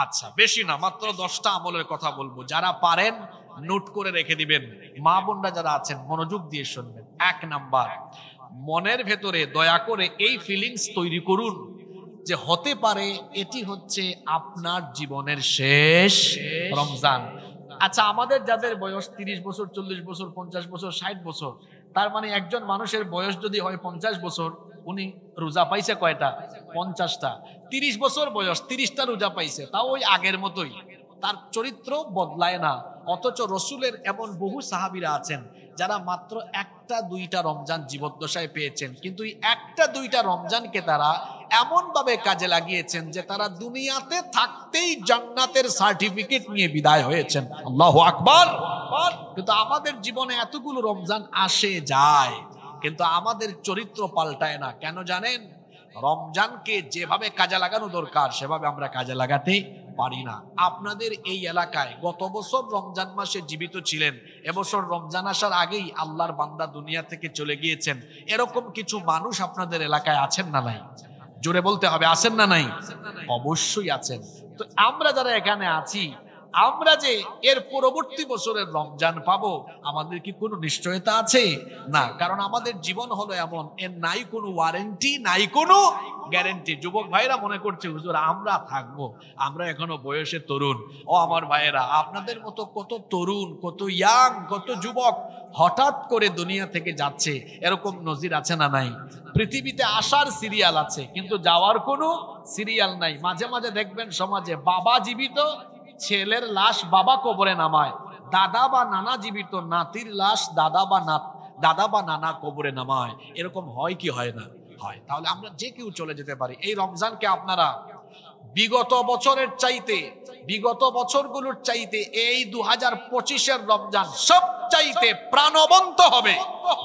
আচ্ছা, বেশি না, মাত্র 10টা আমলের কথা বলবো, যারা পারেন নোট করে রেখে দিবেন। মা বোনরা যারা আছেন মনোযোগ দিয়ে শুনবেন। 1 নাম্বার, মনের ভেতরে দয়া করে এই ফিলিংস তৈরি করুন যে হতে পারে এটি হচ্ছে আপনার জীবনের শেষ রমজান। আচ্ছা, আমাদের যাদের বয়স 30 বছর, 40 বছর, 50 বছর, 60 বছর, তার মানে একজন মানুষের বয়স যদি হয় 50 বছর, উনি রোজা পাইছে কয়টা? 50টা। 30 বছর বয়স, 30টা রোজা পাইছে, তাও ওই আগের মতোই, তার চরিত্র বদলায় না। অথচ রসুলের এমন বহু সাহাবীরা আছেন যারা মাত্র 1-2টা রমজান জীবদ্দশায় পেয়েছেন, কিন্তু এই 1-2টা রমজানকে তারা এমন ভাবে কাজে লাগিয়েছেন যে তারা দুনিয়াতে থাকতেই জান্নাতের সার্টিফিকেট নিয়ে বিদায় হয়েছেন। আল্লাহু আকবার। কিন্তু আমাদের জীবনে এতগুলো রমজান আসে যায়, কিন্তু আমাদের চরিত্র পাল্টায় না। কেন জানেন? রমজানকে যেভাবে কাজে লাগানো দরকার সেভাবে আমরা কাজে লাগাতে পারি না। আপনাদের এই এলাকায় গত বছর রমজান মাসে জীবিত ছিলেন, এবছর রমজান আসার আগেই আল্লাহর বান্দা দুনিয়া থেকে চলে গিয়েছেন, এরকম কিছু মানুষ আপনাদের এলাকায় আছেন না নাই? জোরে বলতে হবে, আছেন না নাই? অবশ্যই আছেন। তো আমরা যারা এখানে আছি, আমরা যে এর পরবর্তী বছরের রমজান পাবো, আমাদের কি কোনো নিশ্চয়তা আছে? না, কারণ আমাদের জীবন হলো এমন, এর নাই কোনো ওয়ারেন্টি, নাই কোনো গ্যারেন্টি। যুবক ভাইরা মনে করছে হুজুর আমরা থাকবো, আমরা এখনো বয়সে তরুণ। ও আমার ভাইয়েরা, আপনাদের মতো কত তরুণ, কত ইয়াং, কত যুবক হঠাৎ করে দুনিয়া থেকে যাচ্ছে, এরকম নজির আছে না নাই? পৃথিবীতে আসার সিরিয়াল আছে, কিন্তু যাওয়ার কোনো সিরিয়াল নাই। মাঝে মাঝে দেখবেন সমাজে বাবা জীবিত, ছেলের লাশ বাবা কবরে নামায়, দাদা বা নানা জীবিত, নাতির লাশ দাদা বা নানা কবরে নামায়। এরকম হয় কি হয় না? হয়। তাহলে আমরা যে কেউ চলে যেতে পারি। এই রমজানকে আপনারা বিগত বছরের চাইতে, বিগত বছরগুলোর চাইতে এই 2025-এর রমজান সব চাইতে প্রাণবন্ত হবে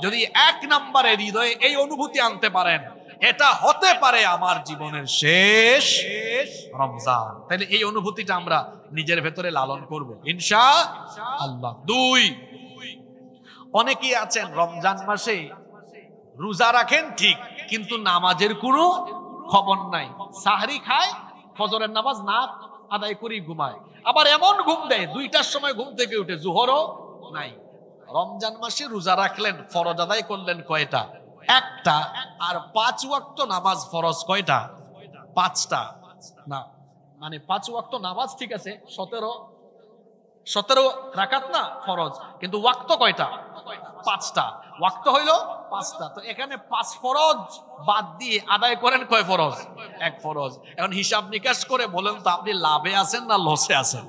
যদি 1 নম্বরে হৃদয়ে এই অনুভূতি আনতে পারেন, এটা হতে পারে আমার জীবনের শেষ রমজান। তাহলে এই অনুভূতিটা আমরা নিজের ভেতরে লালন করব ইনশাআল্লাহ। 2, অনেকেই আছেন রমজান মাসে রোজা রাখেন ঠিক, কিন্তু নামাজের কোনো খবর নাই। সাহরি খায়, ফজরের নামাজ না আদায় করি ঘুমায়, আবার এমন ঘুম দেয় 2টার সময় ঘুম থেকে উঠে, জোহরও নাই। রমজান মাসে রোজা রাখলেন, ফরজ আদায় করলেন কয়টা? 1টা। আর 5 ওয়াক্ত নামাজ ফরজ কয়টা? 5টা। না মানে 5 ওয়াক্ত নামাজ ঠিক আছে, 17 রাকাত না ফরজ, কিন্তু ওয়াক্ত কয়টা? 5টা। ওয়াক্ত হইলো 5টা। তো এখানে 5 ফরজ বাদ দিয়ে আদায় করেন কয় ফরজ? 1 ফরজ। এখন হিসাব নিকাশ করে বলেন তো, আপনি লাভে আছেন না লসে আছেন?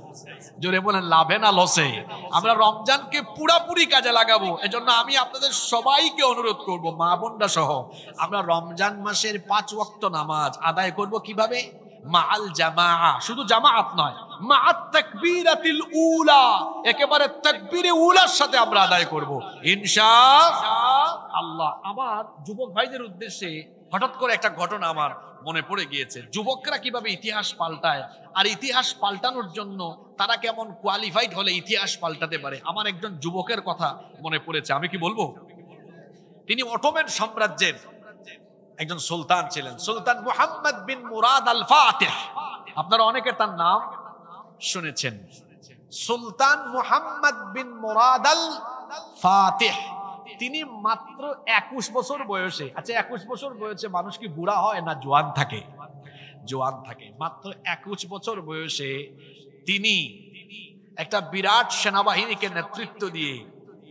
জোরে বলেন, লাভে না লসে? আমরা রমজানকে পুরাপুরি কাজে লাগাবো। এজন্য আমি আপনাদের সবাইকে অনুরোধ করব, মা বোনরা সহ, আমরা রমজান মাসের 5 ওয়াক্ত নামাজ আদায় করব কিভাবে? মাআল জামাআ, শুধু জামাআত নয়, মাআত তাকবীরাতিল উলা, একেবারে তাকবীরে উলার সাথে আমরা আদায় করব ইনশাআল্লাহ। আমার যুবক ভাইদের উদ্দেশ্যে হঠাৎ করে একটা ঘটনা আমার মনে পড়ে গিয়েছে। যুবকরা কিভাবে ইতিহাস পাল্টায়, আর ইতিহাস পাল্টানোর জন্য তারা কেমন কোয়ালিফাইড হলে ইতিহাস পাল্টাতে পারে। আমার একজন যুবকের কথা মনে পড়েছে, আমি কি বলবো? তিনি অটোমান সাম্রাজ্যের একজন সুলতান ছিলেন, সুলতান মুহাম্মদ বিন মুরাদ আল ফাতিহ। আপনারা অনেকে তার নাম শুনেছেন, সুলতান মুহাম্মদ বিন মুরাদ আল ফাতিহ। তিনি মাত্র 21 বছর বয়সে, আচ্ছা 21 বছর বয়সে মানুষ কি বুড়া হয় না জোয়ান থাকে? জোয়ান থাকে। মাত্র 21 বছর বয়সে তিনি একটা বিরাট সেনাবাহিনীকে নেতৃত্ব দিয়ে,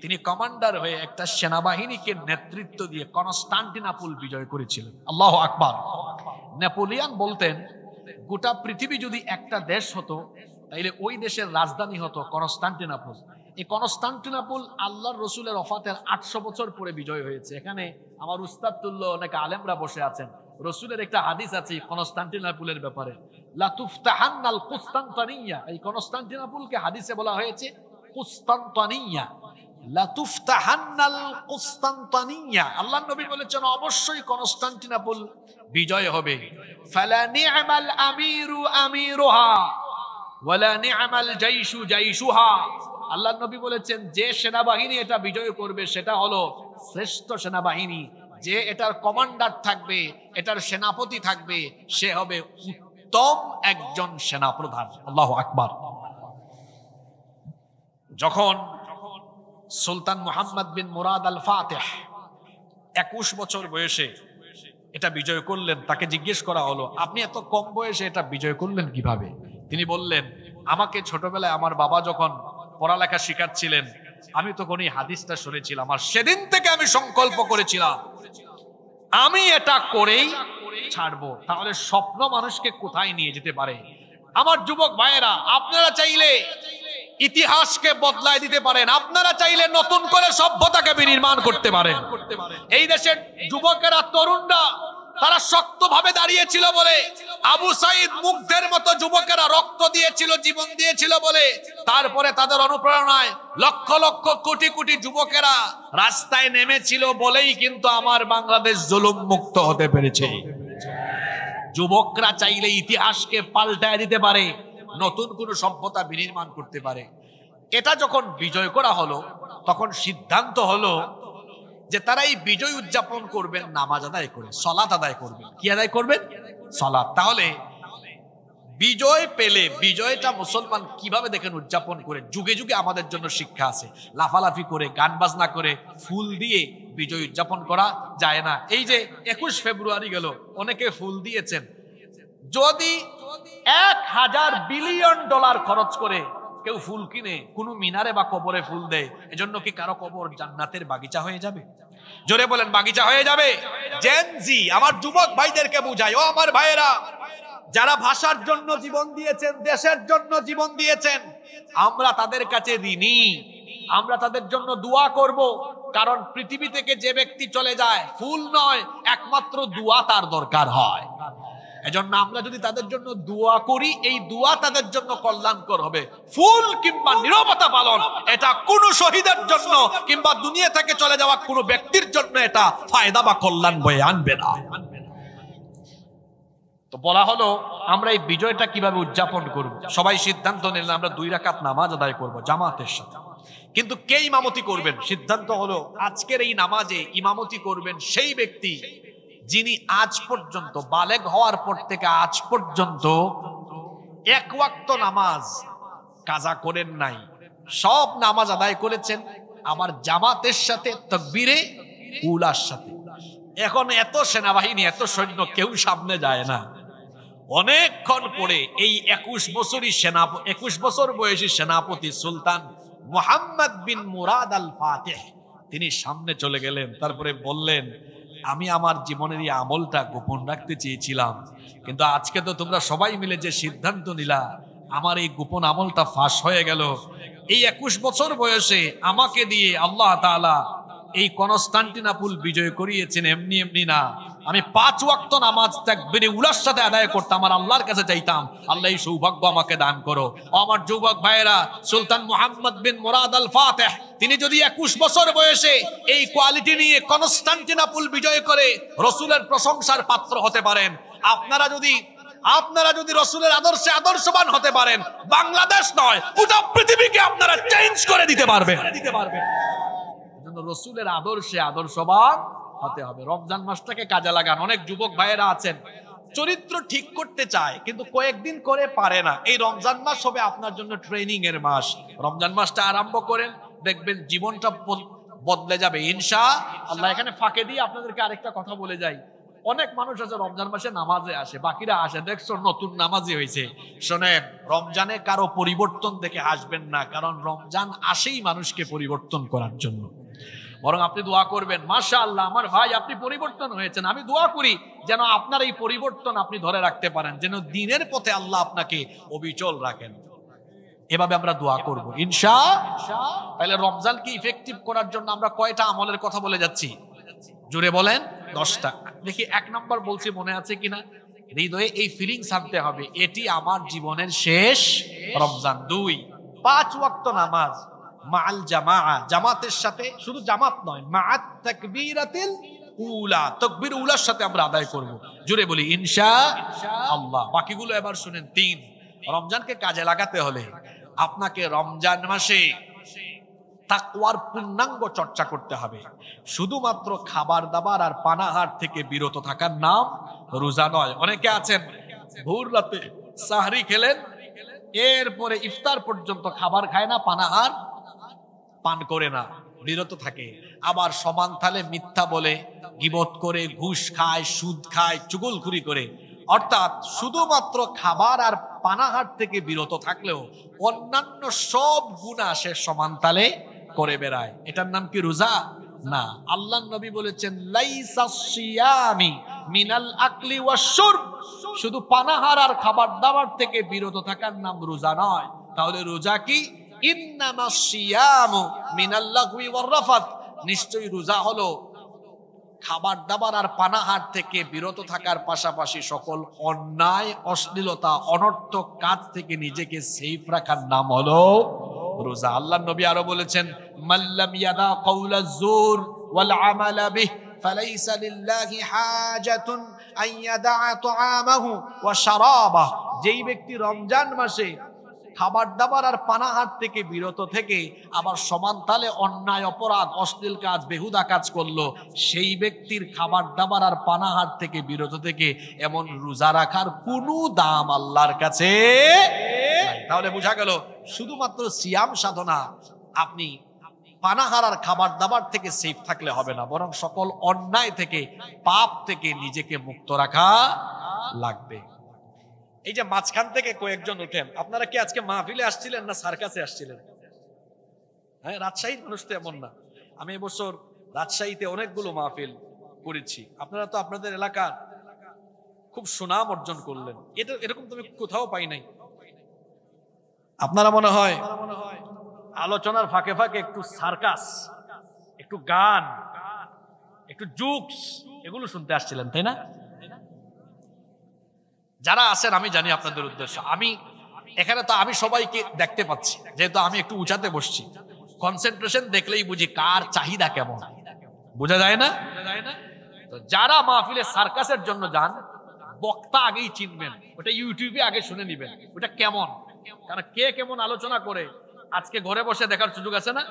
তিনি কমান্ডার হয়ে একটা সেনাবাহিনীকে নেতৃত্ব দিয়ে কনস্টান্টিনোপল বিজয় করেছিলেন। আল্লাহু আকবার। নেপোলিয়ন বলতেন, গোটা পৃথিবী যদি একটা দেশ হতো, তাইলে ওই দেশের রাজধানী হতো কনস্টান্টিনোপল। এই কনস্টান্টিনোপল আল্লাহর রসুলের ওফাতের 800 বছর পরে বিজয় হয়েছে। এখানে আমার উস্তাদ তুল্য অনেক আলেমরা বসে আছেন। রসুলের একটা হাদিস আছে কনস্টান্টিনোপলের ব্যাপারে, লা তুফতাহান্নাল কুস্তান্তানিয়া। এই কনস্টান্টিনোপলকে হাদিসে বলা হয়েছে কুস্তান্তানিয়া, লা তুফতাহান্নাল কুস্তান্তানিয়া। আল্লাহর নবী বলেছেন অবশ্যই কনস্টান্টিনোপল বিজয় হবে। ফালা নি'মাল আমিরু আমিরুহা ওয়ালা নি'মাল জাইশু জাইশুহা। আল্লাহর নবী বলেছেন যে সেনাবাহিনী এটা বিজয় করবে সেটা হলো শ্রেষ্ঠ সেনাবাহিনী, যে এটার কমান্ডার থাকবে, এটার সেনাপতি থাকবে, সে হবে উত্তম একজন সেনাপ্রধান। আল্লাহু আকবার। যখন সুলতান মুহাম্মদ বিন মুরাদ আল ফাতিহ 21 বছর বয়সে এটা বিজয় করলেন, তাকে জিজ্ঞেস করা হলো, আপনি এত কম বয়সে এটা বিজয় করলেন কিভাবে? তিনি বললেন, আমাকে ছোটবেলায় আমার বাবা যখন পড়ালেখা শিখাচ্ছিলেন, আমি তখন এই হাদিসটা শুনেছিলাম, আর সেদিন থেকে আমি সংকল্প করেছিলাম আমি এটা করেই ছাড়বো। তাহলে স্বপ্ন মানুষকে কোথায় নিয়ে যেতে পারে? আমার যুবক ভাইয়েরা, আপনারা চাইলে ইতিহাসকে বদলায় দিতে পারেন, আপনারা চাইলে নতুন করে সভ্যতাকে বিনির্মাণ করতে পারেন। এই দেশের যুবকেরা, তরুণরা, তারা শক্তভাবে দাঁড়িয়েছিল বলে, আবু সাইদ মুগ্ধের মতো যুবকেরা রক্ত দিয়েছিল, জীবন দিয়েছিল বলে, তারপরে তাদের অনুপ্রেরণায় লক্ষ লক্ষ কোটি কোটি যুবকেরা রাস্তায় নেমেছিল বলেই কিন্তু আমার বাংলাদেশ জুলুম মুক্ত হতে পেরেছে। যুবকরা চাইলে ইতিহাসকে পাল্টায় দিতে পারে, নতুন কোন সভ্যতা বিনির্মাণ করতে পারে। এটা যখন বিজয় করা হলো, তখন সিদ্ধান্ত হলো যে তারা এই বিজয় উদযাপন করবেন নামাজ আদায় করে, সালাত আদায় করবেন। কি আদায় করবেন? সালাত। তাহলে বিজয় পেলে বিজয়টা মুসলমান কিভাবে দেখেন উদযাপন করে, যুগে যুগে আমাদের জন্য শিক্ষা আছে। লাফালাফি করে, গান বাজনা করে, ফুল দিয়ে বিজয় উদযাপন করা যায় না। এই যে 21 ফেব্রুয়ারি গেল, অনেকে ফুল দিয়েছেন। যদি 1000 বিলিয়ন ডলার খরচ করে কেউ ফুল কিনে কোন মিনারে বা কবরে ফুল দেয়, এজন্য কি কারো কবর জান্নাতের বাগিচা হয়ে যাবে? জোরে বলেন, বাগিচা হয়ে যাবে? জেনজি আমার যুবক ভাইদেরকে বুঝাই, ও আমার ভাইয়েরা, যারা ভাষার জন্য জীবন দিয়েছেন, দেশের জন্য জীবন দিয়েছেন, আমরা তাদের কাছে ঋণী। আমরা তাদের জন্য দোয়া করব, কারণ পৃথিবী থেকে যে ব্যক্তি চলে যায়, ফুল নয়, একমাত্র দোয়া তার দরকার হয়। এজন্য আমরা যদি তাদের জন্য দোয়া করি, এই দোয়া তাদের জন্য কল্যাণকর হবে। ফুল কিংবা নীরবতা পালন, এটা কোন শহীদের জন্য কিংবা দুনিয়া থেকে চলে যাওয়া কোন ব্যক্তির জন্য এটা ফায়দা বা কল্যাণ বয়ে আনবে না। তো বলা হলো, আমরা এই বিজয়টা কিভাবে উদযাপন করব? সবাই সিদ্ধান্ত নিলেন আমরা 2 রাকাত নামাজ আদায় করব জামাতের সাথে। কিন্তু কে ইমামতি করবেন? সিদ্ধান্ত হলো আজকের এই নামাজে ইমামতি করবেন সেই ব্যক্তি যিনি আজ পর্যন্ত, বালেগ হওয়ার পর থেকে আজ পর্যন্ত 1 ওয়াক্ত নামাজ কাজা করেন নাই, সব নামাজ আদায় করেছেন আমার জামাতের সাথে, তাকবীরে উলার সাথে। এখন এত সেনাবাহিনী, এত সৈন্য, কেউ সামনে যায় না। অনেকক্ষণ পরে এই 21 বছর বয়সী সেনাপতি সুলতান মুহাম্মদ বিন মুরাদ আল ফাতিহ তিনি সামনে চলে গেলেন। তারপরে বললেন, আমি আমার জীবনের এই আমলটা গোপন রাখতে চেয়েছিলাম, কিন্তু আজকে তো তোমরা সবাই মিলে যে সিদ্ধান্ত নিলা, আমার এই গোপন আমলটা ফাঁস হয়ে গেল। এই 21 বছর বয়সে আমাকে দিয়ে আল্লাহ তাআলা এই কনস্টান্টিনোপল বিজয় করিয়েছেন এমনি এমনি না। আমি 5 ওয়াক্ত নামাজ তাকবীরে উলার সাথে আদায় করতাম, আমার আল্লাহর কাছে চাইতাম, আল্লাহ এই সৌভাগ্য আমাকে দান করো। আমার যুবক ভাইয়েরা, সুলতান মুহাম্মদ বিন মুরাদ আল ফাতিহ তিনি যদি 21 বছর বয়সে এই কোয়ালিটি নিয়ে কনস্টান্টিনোপল বিজয় করে রাসূলের প্রশংসার পাত্র হতে পারেন, আপনারা যদি রাসূলের আদর্শে আদর্শবান হতে পারেন, বাংলাদেশ নয় গোটা পৃথিবীকে আপনারা চেঞ্জ করে দিতে পারবেন। রাসূলের আদর্শে আদর্শবান হতে হবে। রমজান মাসটাকে কাজে লাগান। অনেক যুবক ভাইয়েরা আছেন চরিত্র ঠিক করতে চায়, কিন্তু কয়েকদিন করে পারে না। এই রমজান মাস হবে আপনার জন্য ট্রেনিং এর মাস। রমজান মাসটা আরম্ভ করেন, দেখবেন জীবনটা বদলে যাবে ইনশাআল্লাহ। এখানে ফাঁকে দিয়ে আপনাদেরকে আরেকটা কথা বলে যাই, অনেক মানুষ আছে রমজান মাসে নামাজে আসে, বাকিরা আসে দেখছো নতুন নামাজি হয়েছে। শোনেন, রমজানে কারো পরিবর্তন দেখে আসবেন না, কারণ রমজান আসেই মানুষকে পরিবর্তন করার জন্য। বরং আপনি দোয়া করবেন, মাশাআল্লাহ আমার ভাই আপনি পরিবর্তন হয়েছেন। আমি দোয়া করি যেন আপনার এই পরিবর্তন আপনি ধরে রাখতে পারেন, যেন দিনের পথে আল্লাহ আপনাকে অবিচল রাখেন। এভাবে আমরা দোয়া করব ইনশাআল্লাহ। তাহলে রমজানকে ইফেক্টিভ করার জন্য আমরা কয়টা আমলের কথা বলে যাচ্ছি? জোরে বলেন। 10টা। দেখি 1 নাম্বার বলছি, মনে আছে কিনা? হৃদয়ে এই ফিলিংস আনতে হবে, এটি আমার জীবনের শেষ রমজান। 2, 5 ওয়াক্ত নামাজ মাআল জামাআ, জামাতের সাথে, শুধু জামাত নয়, মাআত তাকবীরাতিল উলা, তাকবীর উলার সাথে আমরা আদায় করব। জোরে বলি ইনশাআল্লাহ। বাকিগুলো এবার শুনেন। 3, রমজানকে কাজে লাগাতে হলে আপনাকে রমজান মাসে তাকওয়ার পূর্ণাঙ্গ চর্চা করতে হবে। শুধুমাত্র খাবার দাবার আর পানাহার থেকে বিরত থাকার নাম রোজা নয়। অনেকে আছেন ভোর রাতে সাহরি খেলেন, এরপরে ইফতার পর্যন্ত খাবার খায় না, পানাহার পান করে না, বিরত থাকে। আবার সমান তালে মিথ্যা বলে, গীবত করে, ঘুষ খায়, সুদ খায়, চুগলখুরি করে। অর্থাৎ শুধুমাত্র খাবার আর পানাহার থেকে বিরত থাকলেও অন্যান্য সব গুনাহ সে সমান তালে করে বেড়ায়। এটার নাম কি রোজা? না। আল্লাহর নবী বলেছেন লাইসা সিয়ামি মিনাল আকলি ওয়াশ শুরব, শুধু পানাহার আর খাবার দাবার থেকে বিরত থাকার নাম রোজা নয়। তাহলে রোজা কি? ইন্নামাস সিয়ামু মিনাল লাগওয়ি ওয়ার রাফাত, নিশ্চয়ই রোজা হলো খাবার দাবার আর পানাহার থেকে বিরত থাকার পাশাপাশি সকল অন্যায়, অশ্লীলতা, অনর্থক কাজ থেকে নিজেকে সেফ রাখার নাম হলো রোজা। আল্লাহর নবী আরো বলেছেন মাল্লাম ইয়াদা কাউলাজ জুর ওয়াল আমালা বিহি ফালাইসা লিল্লাহি হাজাতুন আন ইয়াদা তুআমাহু ওয়া শারাবাহু, যেই ব্যক্তি রমজান মাসে খাবার দাবার আর পানাহার থেকে বিরত থেকে আবার সমান তালে অন্যায়, অপরাধ, অশ্লীল কাজ, বেহুদা কাজ করলো, সেই ব্যক্তির খাবার দাবার আর পানাহার থেকে বিরত থেকে এমন রোজা রাখার কোনো দাম আল্লাহর কাছে নাই। তাহলে বোঝা গেল শুধুমাত্র সিয়াম সাধনা, আপনি পানাহার আর খাবার দাবার থেকে সেফ থাকলে হবে না, বরং সকল অন্যায় থেকে, পাপ থেকে নিজেকে মুক্ত রাখা লাগবে। এই যে মাঝখান থেকে কয়েকজন উঠেন, আপনারা কি আজকে মাহফিলে আসছিলেন না সার্কাসে আসছিলেন? হ্যাঁ, রাজশাহীর মানুষ তো এমন না। আমি এবছর রাজশাহীতে অনেকগুলো মাহফিল করেছি। আপনারা তো আপনাদের এলাকার খুব সুনাম অর্জন করলেন, এটা এরকম তুমি কোথাও পাই নাই। আপনারা মনে হয় আলোচনার ফাঁকে ফাঁকে একটু সার্কাস, একটু গান, একটু জোকস এগুলো শুনতে আসছিলেন, তাই না? যারা আছেন আমি জানি আপনাদের উদ্দেশ্য। আমি এখানে তো আমি সবাইকে দেখতে পাচ্ছি, যেহেতু আমি একটু উঁচাতে বসছি, কনসেন্ট্রেশন দেখলেই বুঝি কার চাহিদা কেমন, বোঝা যায় না? তো যারা মাহফিলে সার্কাসের জন্য যান, বক্তা আগেই চিনবেন, ওটা ইউটিউবে আগে শুনে নিবেন ওটা কেমন, কারণ কে কেমন আলোচনা করে আজকে ঘরে বসে দেখার সুযোগ আছে না?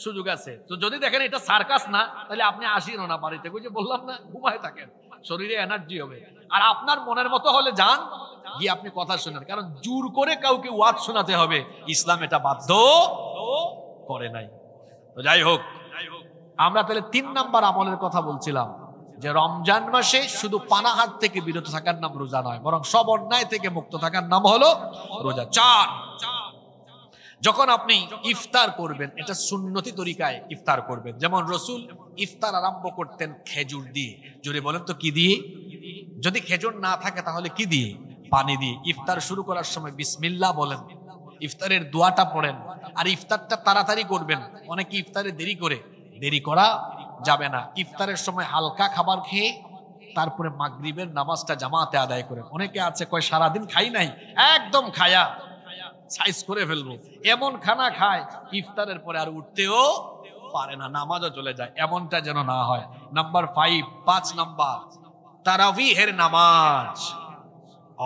সুযোগ আছে। তো যদি দেখেন এটা সার্কাস না, তাহলে আপনি আসিন না বাড়িতে, ওই যে বললাম না, ঘুমায় থাকেন, শরীরে এনার্জি হবে। আর আপনার মনের মতো হলে যান, গিয়ে আপনি কথা শুনেন, কারণ জোর করে কাউকে ওয়াজ শোনাতে হবে, ইসলাম এটা বাধ্য করে নাই। তো যাই হোক, আমরা তাহলে 3 নাম্বার আমলের কথা বলছিলাম, যে রমজান মাসে শুধু পানাহার থেকে বিরত থাকার নাম রোজা নয়, বরং সব অন্যায় থেকে মুক্ত থাকার নাম হলো রোজা। 4, যখন আপনি ইফতার করবেন, এটা সুন্নতি তরিকায় ইফতার করবেন। যেমন রসুল ইফতার আরম্ভ করতেন খেজুর দিয়ে। জোরে বলেন তো কি দিয়ে? যদি খেজুর না থাকে তাহলে কি দিয়ে? পানি দিয়ে। ইফতার শুরু করার সময় বিসমিল্লাহ বলেন, ইফতারের দোয়াটা পড়েন, আর ইফতারটা তাড়াতাড়ি করবেন। অনেকে ইফতারে দেরি করে, দেরি করা যাবে না। ইফতারের সময় হালকা খাবার খেয়ে তারপরে মাগরিবের নামাজটা জামাতে আদায় করে। অনেকে আছে কয় সারাদিন খাই নাই, একদম খায়া সাইজ করে ফেলবো, এমন খানা খায় ইফতারের পরে আর উঠতেও পারে না, নামাজও চলে যায়। এমনটা যেন না হয়। নাম্বার 5 নাম্বার, তারাবিহের নামাজ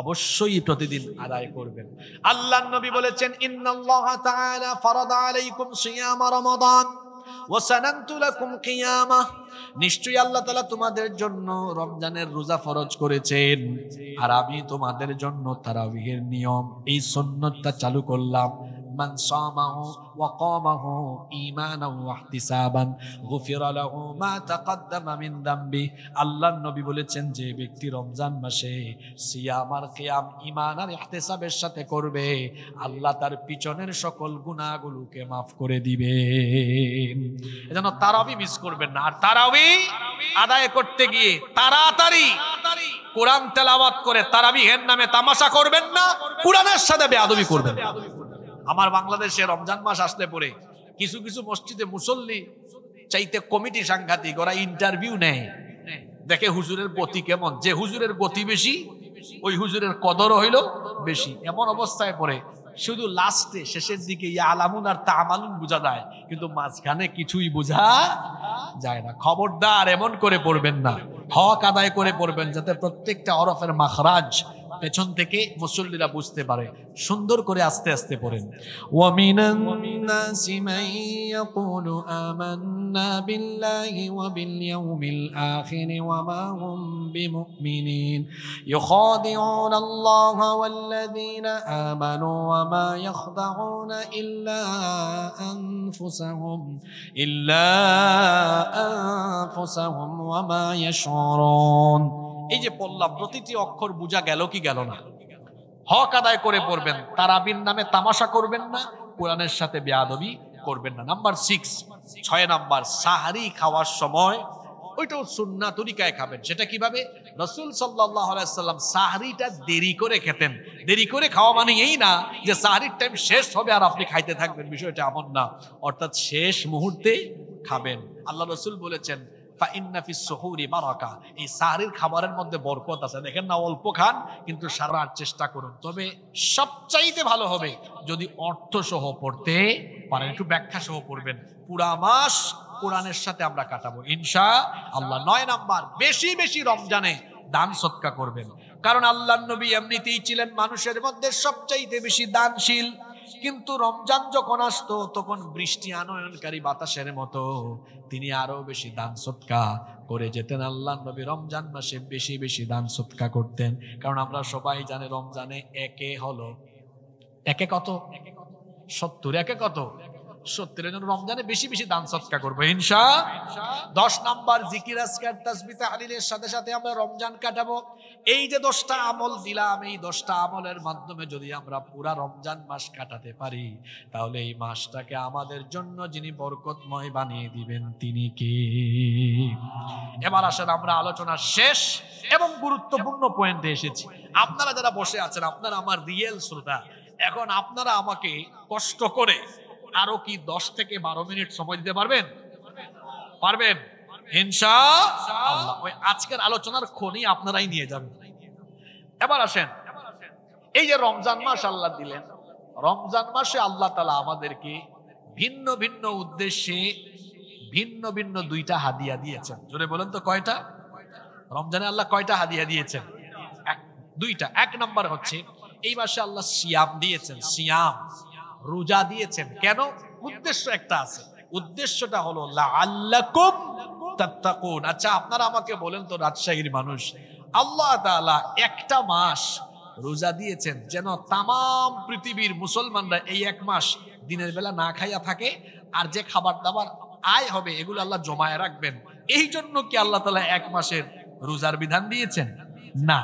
অবশ্যই প্রতিদিন আদায় করবেন। আল্লাহর নবী বলেছেন ইন্নাল্লাহা তাআলা ফারাদা আলাইকুম সিয়াম রমাদান ওয়া সানানতু লাকুম কিয়ামাহ, নিশ্চয়ই আল্লাহ তাআলা তোমাদের জন্য রমজানের রোজা ফরজ করেছেন, আর আমি তোমাদের জন্য তারাবিহের নিয়ম, এই সুন্নতটা চালু করলাম। মান সামাহু ওয়া কামাহু ঈমানান ওয়া ইহতিসাবান গুফিরা লাহু মা তাকদ্দামা মিন যামবি। আল্লাহর নবী বলেছেন, যে ব্যক্তি রমজান মাসে সিয়াম আর কিয়াম ঈমান আর ইহতিসাবের সাথে করবে, আল্লাহ তার পিছনের সকল গুনাহগুলোকে maaf করে দিবেন। এজন্য তারাবি মিস করবেন না। আর তারাবি আদায় করতে গিয়ে তাড়াতাড়ি কোরআন তেলাওয়াত করে তারাবিহের নামে তামাশা করবেন না, কোরআনের সাথে বেয়াদবি করবেন না। আমার বাংলাদেশে রমজান মাস আসলে পরে কিছু কিছু মসজিদে মুসল্লি চাইতে কমিটি সাংঘাতিক, ওরা ইন্টারভিউ নেয়, দেখে হুজুরের গতি কেমন, যে হুজুরের গতি বেশি ওই হুজুরের কদর হইল বেশি। এমন অবস্থায় পড়ে শুধু লাস্টে শেষের দিকে ইয়া আলামুন আর তামালুন বোঝা যায়, কিন্তু মাঝখানে কিছুই বোঝা যায় না। খবরদার এমন করে পড়বেন না, হক আদায় করে পড়বেন, যাতে প্রত্যেকটা হরফের মাখরাজ পেছন থেকে মুসল্লিরা বুঝতে পারে, সুন্দর করে আস্তে আস্তে পড়েন। ওয়া মিনান নাসি মান ইয়াকুলু আমান্না বিল্লাহি ওয়া বিল ইয়াউমিল আখির ওয়া মা হুম বিমুমিনিন ইউখাদিউনা আল্লাহা ওয়াল্লাযীনা আমানু ওয়া মা ইয়াখদাউনা ইল্লা আনফুসাহুম ওয়া মা ইয়াশউরুন। এই যে পড়লাম, প্রতিটি অক্ষর বোঝা গেল কি গেল না? হক আদায় করে পড়বেন, তারাবির নামে তামাশা করবেন না, কোরআনের সাথে বেয়াদবি করবেন না। নাম্বার 6, 6 নাম্বার, সাহারি খাওয়ার সময় ওইটাও সুন্নাহ তরিকায় খাবেন। সেটা কিভাবে? রাসূল সাল্লাল্লাহু আলাইহি সাল্লাম সাহরিটা দেরি করে খেতেন। দেরি করে খাওয়া মানে এই না যে সাহরির টাইম শেষ হবে আর আপনি খাইতে থাকবেন, বিষয়টা এমন না। অর্থাৎ শেষ মুহূর্তে খাবেন। আল্লাহ রাসূল বলেছেন ফাইন্না ফিস সুহুরি বারাকা, এই সাহরির খাবারের মধ্যে বরকত আছে। দেখেন না, অল্প খান কিন্তু সারার চেষ্টা করুন। তবে সবচাইতে ভালো হবে যদি অর্থ সহ পড়তে পারেন, একটু ব্যাখ্যা সহ পড়বেন। পুরা মাস কোরআনের সাথে আমরা কাটাবো ইনশাআল্লাহ। 9 নাম্বার, বেশি বেশি রমজানে দান সদকা করবেন, কারণ আল্লাহর নবী এমনিতেই ছিলেন মানুষের মধ্যে সবচাইতে বেশি দানশীল। কিন্তু রমজান যখন আসতো তখন বৃষ্টি আনয়নকারী বাতাসের মতো তিনি আরো বেশি দান সদকা করে যেতেন। আল্লাহর নবী রমজান মাসে বেশি বেশি দান সদকা করতেন, কারণ আমরা সবাই জানি রমজানে একে কত 70, একে কত 70। এর জন্য রমজানে বেশি বেশি দান সদকা করবো ইনশাআল্লাহ। 10 নাম্বার, জিকির আজকার তাসবিহ তাহলিলের সাথে সাথে আমরা রমজান কাটাবো। এই যে 10টা আমল দিলাম, এই 10টা আমলের মাধ্যমে যদি আমরা পুরা রমজান মাস কাটাতে পারি, তাহলে এই মাসটাকে আমাদের জন্য যিনি বরকতময় বানিয়ে দিবেন তিনি কে? এবার আসেন আমরা আলোচনা শেষ এবং গুরুত্বপূর্ণ পয়েন্টে এসেছি। আপনারা যারা বসে আছেন, আপনারা আমার রিয়েল শ্রোতা। এখন আপনারা আমাকে কষ্ট করে আরো কি 10 থেকে 12 মিনিট সময় দিতে পারবেন? পারবেন ইনশাআল্লাহ। ওই আজকের আলোচনার খনি আপনারাই নিয়ে যাবেন। এবার আসেন, এই যে রমজান মাস আল্লাহ দিলেন, রমজান মাসে আল্লাহ তাআলা আমাদেরকে ভিন্ন ভিন্ন উদ্দেশ্যে ভিন্ন ভিন্ন 2টা হাদিয়া দিয়েছেন। জোরে বলেন তো কয়টা? রমজানে আল্লাহ কয়টা হাদিয়া দিয়েছেন? 2টা। 1 নাম্বার হচ্ছে এই মাসে আল্লাহ সিয়াম দিয়েছেন, সিয়াম রোজা দিয়েছেন। কেন? উদ্দেশ্য একটা আছে, উদ্দেশ্যটা হলো লাআল্লাকুম তাত্তাকুন। আচ্ছা আপনারা আমাকে বলেন তো, রাজশাহীর মানুষ, আল্লাহ তাআলা একটা মাস রোজা দিয়েছেন যেন তামাম পৃথিবীর মুসলমানরা এই 1 মাস দিনের বেলা না খাইয়া থাকে, আর যে খাবার দাবার আয় হবে এগুলো আল্লাহ জমায় রাখবেন। এই জন্য কি আল্লাহ তাআলা 1 মাসের রোজার বিধান দিয়েছেন? না।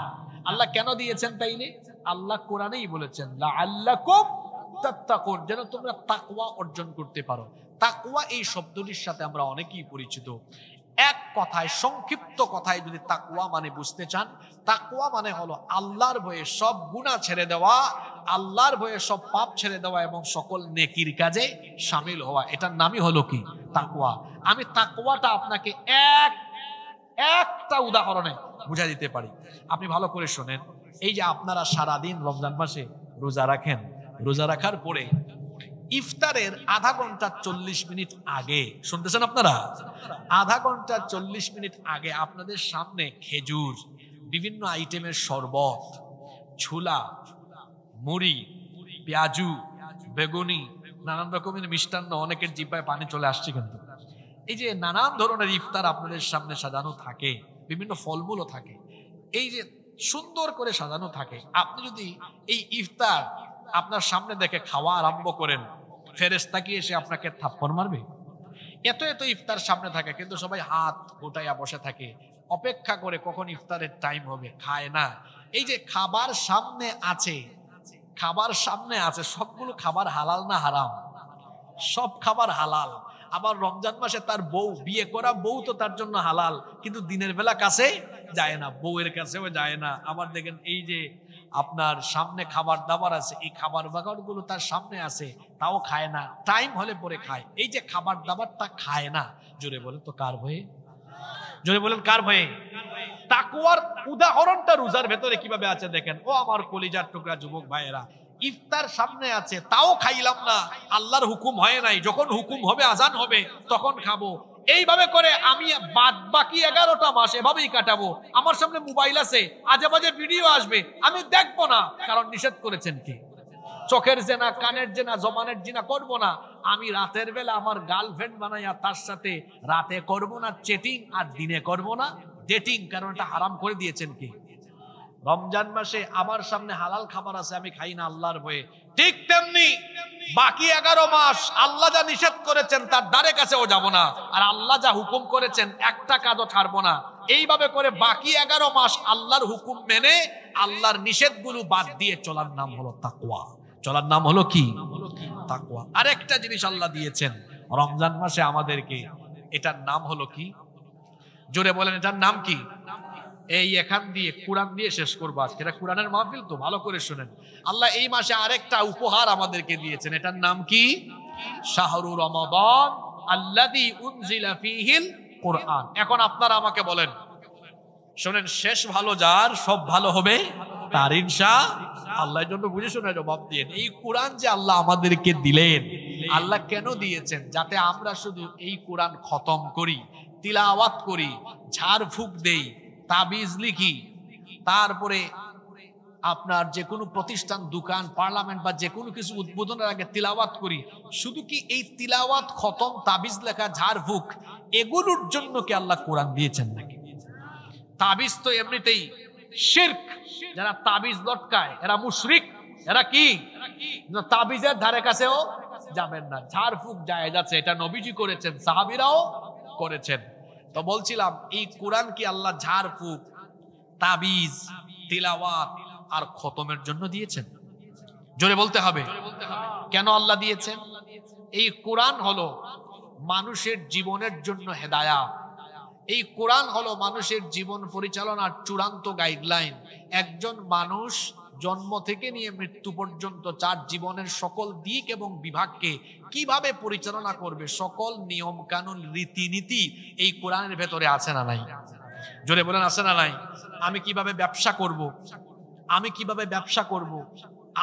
আল্লাহ কেন দিয়েছেন তাইলে? আল্লাহ কোরআনেই বলেছেন লাআল্লাকুম তাত্তাকুন, যেন তোমরা তাকওয়া অর্জন করতে পারো। তাকওয়া এই শব্দটির সাথে আমরা অনেকেই পরিচিত। এক কথায়, সংক্ষিপ্ত কথায় যদি তাকওয়া মানে বুঝতে চান, তাকওয়া মানে হলো আল্লাহর ভয়ে সব গুনাহ ছেড়ে দেওয়া, আল্লাহর ভয়ে সব পাপ ছেড়ে দেওয়া এবং সকল নেকির কাজে শামিল হওয়া। এটার নামই হলো কি? তাকওয়া। আমি তাকওয়াটা আপনাকে একটা উদাহরণে বুঝা দিতে পারি। আপনি ভালো করে শোনেন। এই যে আপনারা সারাদিন রমজান মাসে রোজা রাখেন, রোজা রাখার পরে ইফতারের আধা ঘন্টা 40 মিনিট আগে, শুনতেছেন আপনারা? আধা ঘন্টা 40 মিনিট আগে আপনাদের সামনে খেজুর, বিভিন্ন আইটেমের শরবত, ছোলা, মুড়ি, পেঁয়াজু, বেগুনি, নানান রকমের মিষ্টান্ন, অনেকের জিহ্বায় পানি চলে আসছে। কিন্তু এই যে নানান ধরনের ইফতার আপনাদের সামনে সাজানো থাকে, বিভিন্ন ফলমূলও থাকে, এই যে সুন্দর করে সাজানো থাকে, আপনি যদি এই ইফতার আপনার সামনে দেখে খাওয়া আরম্ভ করেন, ফেরেশতা কি এসে আপনাকে থাপ্পড় মারবে? এত এত ইফতার সামনে থাকে, কিন্তু সবাই হাত গোটাইয়া বসে থাকে, অপেক্ষা করে কখন ইফতারের টাইম হবে, খায় না। এই যে খাবার সামনে আছে, খাবার সামনে আছে, সবগুলো খাবার হালাল না হারাম? সব খাবার হালাল। আবার রমজান মাসে তার বউ, বিয়ে করা বউ তো তার জন্য হালাল, কিন্তু দিনের বেলা কাছে যায় না, বউয়ের কাছেও যায় না। আবার দেখেন এই যে আপনার সামনে খাবার দাবার আছে, এই খাবার বাগান গুলো তার সামনে আছে, তাও খায় না, টাইম হলে পরে খায়। এই যে খাবার দাবারটা খায় না, জোরে বলেন তো কার ভয়ে? জোরে বলেন কার ভয়ে? তাকওয়ার উদাহরণটা রোজার ভেতরে কিভাবে আছে দেখেন। ও আমার কলিজার টুকরা যুবক ভাইয়েরা, ইফতার সামনে আছে তাও খাইলাম না, আল্লাহর হুকুম হয় নাই, যখন হুকুম হবে আজান হবে তখন খাবো। এইভাবে করে আমি বাদ বাকি 11টা মাস এভাবেই কাটাবো। আমার সামনে মোবাইল আছে, আজে বাজে ভিডিও আসবে, আমি দেখবো না, কারণ নিষেধ করেছেন কি? চোখের জেনা, কানের জেনা, জবানের জিনা করব না। আমি রাতের বেলা আমার গার্লফ্রেন্ড বানাইয়া তার সাথে রাতে করব না চেটিং, আর দিনে করব না ডেটিং, কারণ এটা হারাম করে দিয়েছেন কি? রমজান মাসে আমার সামনে হালাল খাবার আছে, আমি খাই না আল্লাহর ভয়ে। ঠিক তেমনি বাকি 11 মাস আল্লাহ যা নিষেধ করেছেন তার দ্বারে কাছেও যাব না, আর আল্লাহ যা হুকুম করেছেন একটা কাজও ছাড়বো না। এইভাবে করে বাকি 11 মাস আল্লাহর হুকুম মেনে আল্লাহর নিষেধগুলো বাদ দিয়ে চলার নাম হলো তাকওয়া। চলার নাম হলো কি? তাকওয়া। আরেকটা জিনিস আল্লাহ দিয়েছেন রমজান মাসে আমাদেরকে, এটার নাম হলো কি? জোরে বলেন, এটার নাম কি? এই এখান দিয়ে কোরআন দিয়ে শেষ করবো আজকে, এটা কোরআনের মাহফিল তো, ভালো করে শুনেন। আল্লাহ এই মাসে আরেকটা উপহার আমাদেরকে দিয়েছেন, এটার নাম কি? শাহরু রমাদান আল্লাযী উনজিলা ফীহিল কুরআন। এখন আপনারা আমাকে বলেন, শুনেন, শেষ ভালো যার সব ভালো হবে তার ইনশাআল্লাহর জন্য বুঝে শুনে জবাব দিয়েন। এই কোরআন যে আল্লাহ আমাদেরকে দিলেন, আল্লাহ কেন দিয়েছেন? যাতে আমরা শুধু এই কোরআন খতম করি, তিলাওয়াত করি, ঝাড় ফুঁক দেই, তাবিজ লিখি, তারপরে আপনার যে কোনো প্রতিষ্ঠান, দোকান, পার্লামেন্ট বা যে কোনো কিছু উদ্বোধনের আগে তিলাওয়াত করি। শুধু কি এই তিলাওয়াত, খতম, তাবিজ লেখা, ঝাড় ফুঁক এগুলোর জন্য কি আল্লাহ কোরআন দিয়েছেন নাকি? তাবিজ তো এমনিতেই শিরক, যারা তাবিজ লটকায় এরা মুশরিক। এরা কি? তাবিজের ধারে কাছেও যাবেন না। ঝাড় ফুঁক জায়েজ আছে, এটা নবীজি করেছেন, সাহাবীরাও করেছেন। তো বলছিলাম, এই কোরআন কি আল্লাহ ঝাড় ফুঁক, তাবিজ, তিলাওয়াত আর খতমের জন্য দিয়েছেন? জোরে বলতে হবে। কেন আল্লাহ দিয়েছেন? এই কোরআন হলো মানুষের জীবনের জন্য হেদায়াত। এই কোরআন হলো মানুষের জীবন পরিচালনার চূড়ান্ত গাইডলাইন। একজন মানুষ জন্ম থেকে নিয়ে মৃত্যু পর্যন্ত তার জীবনের সকল দিক এবং বিভাগকে কিভাবে পরিচালনা করবে, সকল নিয়ম কানুন, রীতিনীতি এই কোরআনের ভেতরে আছে না নাই? জোরে বলেন, আছে না নাই? আমি কিভাবে ব্যবসা করব, আমি কিভাবে ব্যবসা করব,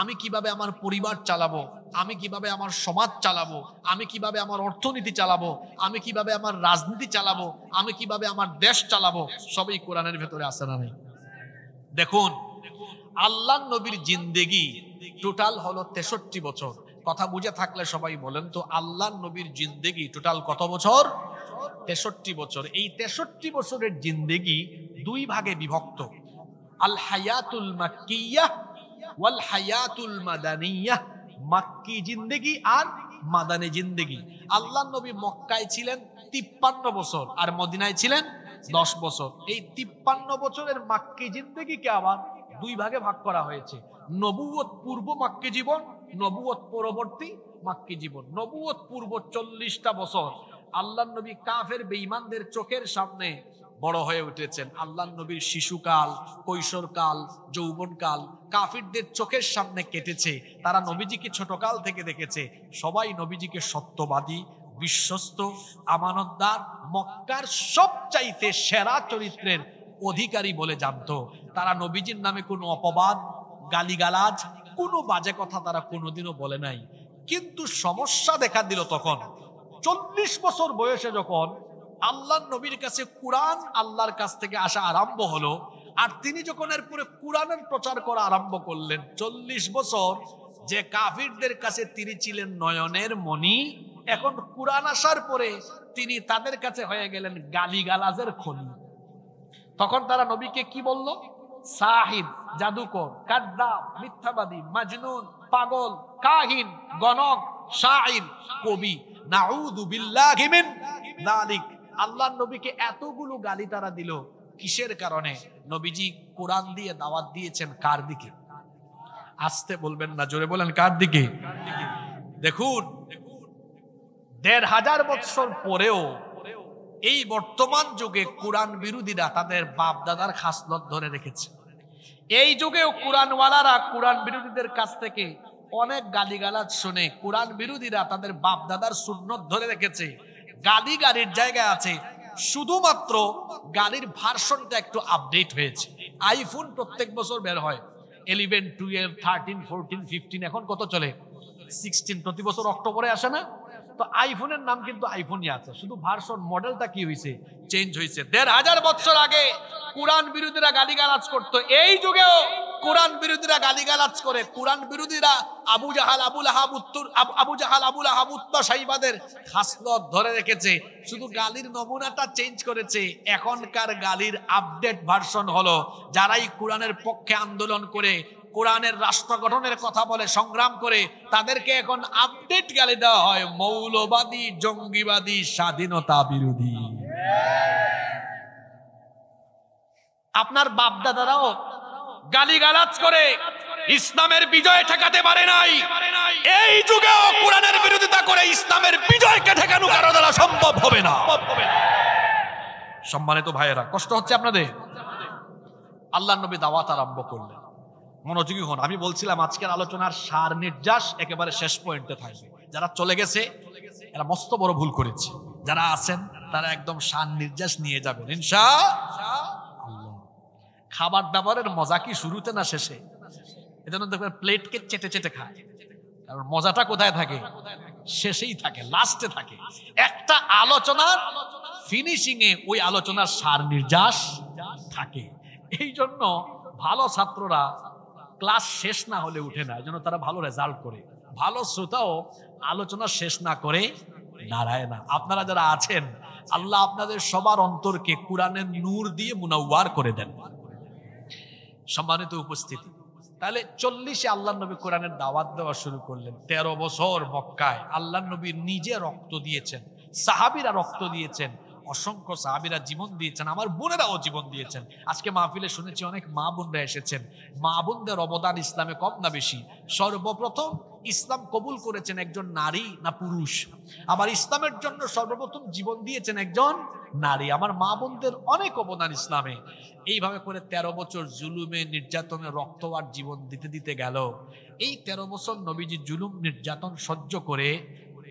আমি কিভাবে আমার পরিবার চালাবো, আমি কিভাবে আমার সমাজ চালাবো, আমি কিভাবে আমার অর্থনীতি চালাবো, আমি কিভাবে আমার রাজনীতি চালাবো, আমি কিভাবে আমার দেশ চালাবো, সবই কোরআনের ভেতরে আছে না নাই? দেখুন, আল্লাহর নবীর জিন্দেগি টোটাল হলো 63 বছর। কথা বুঝে থাকলে সবাই বলেন তো, আল্লাহর নবীর জিন্দেগি টোটাল কত বছর? 63 বছর। এই 63 বছরের জিন্দেগি দুই ভাগে বিভক্ত, আল হায়াতুল মাক্কিয়াহ ওয়াল হায়াতুল মাদানিয়াহ। মাক্কি জিন্দেগি আর মাদানী জিন্দেগি। আল্লাহর নবী মক্কায় ছিলেন 53 বছর আর মদিনায় ছিলেন 10 বছর। এই 53 বছরের মাক্কি জিন্দেগিকে আবার দুই ভাগে ভাগ করা হয়েছে, নবুয়ত পূর্ব মাক্কি জীবন, নবুয়ত পরবর্তী মাক্কি জীবন। নবুয়ত পূর্ব 40টা বছর আল্লাহর নবী কাফের বেঈমানদের চোখের সামনে বড় হয়ে উঠেছেন। আল্লাহর নবীর শিশুকাল, কৈশোরকাল, যৌবনকাল কাফিরদের চোখের সামনে কেটেছে। তারা নবীজিকে ছোটকাল থেকে দেখেছে। সবাই নবীজিকে সত্যবাদী, বিশ্বস্ত, আমানতদার, মক্কার সবচাইতে সেরা চরিত্রের অধিকারী বলে জানতো। তারা নবীজির নামে কোনো অপবাদ, গালিগালাজ, কোনো বাজে কথা তারা কোনোদিনও বলে নাই। কিন্তু সমস্যা দেখা দিল তখন 40 বছর বয়সে, যখন আল্লাহর নবীর কাছে কোরআন আল্লাহর কাছ থেকে আসা আরম্ভ হলো, আর তিনি যখন এরপরে কোরআনের প্রচার করা আরম্ভ করলেন। 40 বছর যে কাফিরদের কাছে তিনি ছিলেন নয়নের মণি, এখন কোরআন আসার পরে তিনি তাদের কাছে হয়ে গেলেন গালিগালাজের খনি। তখন তারা নবীকে কি বলল? সাহির, জাদুকর, কাদ্দাব, মিথ্যাবাদী, মাজনুন, পাগল, কাহিন, গণক, শাইর, কবি। নাউযু বিল্লাহি মিন যালিক। আল্লাহর নবীকে এতগুলো গালি তারা দিল কিসের কারণে? নবীজি কোরআন দিয়ে দাওয়াত দিয়েছেন কার দিকে? আসতে বলবেন না, জোরে বলেন, কার দিকে? দেখুন, 1500 বছর পরেও এই বর্তমান যুগে কোরআন বিরোধীরা তাদের বাপ দাদার খাসলত ধরে রেখেছে। এই যুগেও কোরআনওয়ালারা কোরআন বিরোধীদের কাছ থেকে অনেক গালিগালাজ শুনে কোরআন বিরোধীরা তাদের বাপ দাদার সুন্নত ধরে রেখেছে। গালি গালির জায়গায় আছে, শুধুমাত্র গালির ভার্সনটা একটু আপডেট হয়েছে। আইফোন প্রত্যেক বছর বের হয়, 11, 12, 13, 14, 15, এখন কত চলে? 16 প্রতি বছর অক্টোবরে আসে না? তো আইফোনের নাম কিন্তু আইফোনই আছে, শুধু ভার্সন মডেলটা কি হয়েছে, চেঞ্জ হয়েছে। 1500 বছর আগে কোরআন বিরোধীরা গালিগালাজ করতো, এই যুগেও কোরআন বিরোধীরা গালিগালাজ করে। কোরআন বিরোধীরা আবু জাহাল আবু লাহাব উতবা সাইবাদের খাসলত ধরে রেখেছে, শুধু গালির নমুনাটা চেঞ্জ করেছে। এখনকার গালির আপডেট ভার্সন হলো, যারাই কোরআনের পক্ষে আন্দোলন করে, কোরআনের রাষ্ট্র গঠনের কথা বলে, সংগ্রাম করে, তাদেরকে এখন আপডেট গালি দেওয়া হয় মৌলবাদী, জঙ্গিবাদী, স্বাধীনতা বিরোধী। আপনার বাপ দাদারাও গালিগালাজ করে ইসলামের বিজয় ঠেকাতে পারে নাই, এই যুগেও কোরআনের বিরোধিতা করে ইসলামের বিজয়কে ঠেকানো কারো দ্বারা সম্ভব হবে না। সম্মানিত ভাইয়েরা, কষ্ট হচ্ছে আপনাদের? আল্লাহর নবী দাওয়াত আরম্ভ করলেন। মনোযোগী হন, আমি বলছিলাম আজকের আলোচনার সার নির্যাস একেবারে শেষ পয়েন্টে থাকবে। যারা চলে গেছে এরা মস্ত বড় ভুল করেছে, যারা আছেন তারা একদম সার নির্যাস নিয়ে যাবেন ইনশাআল্লাহ। খাবার দাবারের মজা কি শুরুতে না শেষে? এজন্য দেখবেন প্লেটকে চেটে চেটে খায়, কারণ মজাটা কোথায় থাকে? শেষেই থাকে, লাস্টে থাকে। একটা আলোচনার ফিনিশিং এ ওই আলোচনার সার নির্যাস থাকে। এই জন্য ভালো ছাত্ররা ক্লাস শেষ না হলে উঠে না, এই জন্য তারা ভালো রেজাল্ট করে। ভালো শ্রোতাও আলোচনা শেষ না করে দাঁড়ায় না। আপনারা যারা আছেন, আল্লাহ আপনাদের সবার অন্তরকে কোরআনের নূর দিয়ে মুনাওয়ার করে দেন। সম্মানিত উপস্থিতি, তাহলে 40-এ আল্লাহ নবী কোরআনের দাওয়াত দেওয়া শুরু করলেন। 13 বছর মক্কায় আল্লাহ নবী নিজে রক্ত দিয়েছেন, সাহাবীরা রক্ত দিয়েছেন, অসংখ্য সাহাবীরা জীবন দিয়েছেন, আমার বোনেরাও জীবন দিয়েছেন। আজকে মাহফিলে শুনেছি অনেক মা বোনরা এসেছেন। মা বোনদের অবদান ইসলামে কম না বেশি? সর্বপ্রথম ইসলাম কবুল করেছেন একজন নারী না পুরুষ? আবার ইসলামের জন্য সর্বপ্রথম জীবন দিয়েছেন একজন নারী। আমার মা বোনদের অনেক অবদান ইসলামে। এইভাবে করে 13 বছর জুলুমে, নির্যাতনে, রক্ত আর জীবন দিতে দিতে গেল। এই 13 বছর নবীজি জুলুম নির্যাতন সহ্য করে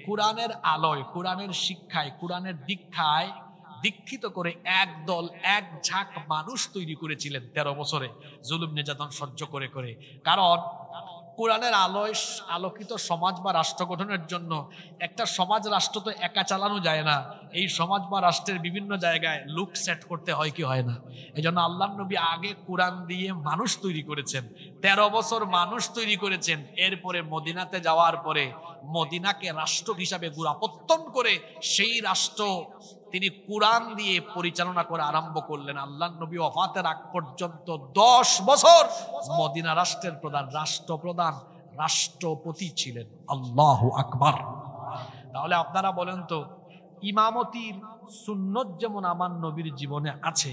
কোরআনের আলোয়, কোরআনের শিক্ষায়, কোরআনের দীক্ষায় দীক্ষিত করে একদল, এক ঝাঁক মানুষ তৈরি করেছিলেন 13 বছরে জুলুম নির্যাতন সহ্য করে করে। কারণ কোরআনের আলোয় আলোকিত সমাজ বা রাষ্ট্র গঠনের জন্য একটা সমাজ রাষ্ট্র তো একা চালানো যায় না। এই সমাজ বা রাষ্ট্রের বিভিন্ন জায়গায় লুক সেট করতে হয় কি হয় না? এই জন্য আল্লাহর নবী আগে কোরআন দিয়ে মানুষ তৈরি করেছেন, 13 বছর মানুষ তৈরি করেছেন। এরপরে মদিনাতে যাওয়ার পরে মদিনাকে রাষ্ট্র হিসাবে গোড়াপত্তন করে সেই রাষ্ট্র তিনি কোরআন দিয়ে পরিচালনা করে আরম্ভ করলেন। আল্লাহর নবী ওফাতের আগ পর্যন্ত 10 বছর মদিনা রাষ্ট্রের প্রধান, রাষ্ট্রপ্রধান, রাষ্ট্রপতি ছিলেন। আল্লাহু আকবার। তাহলে আপনারা বলেন তো, ইমামতির সুন্নত যেমন আমার নবীর জীবনে আছে,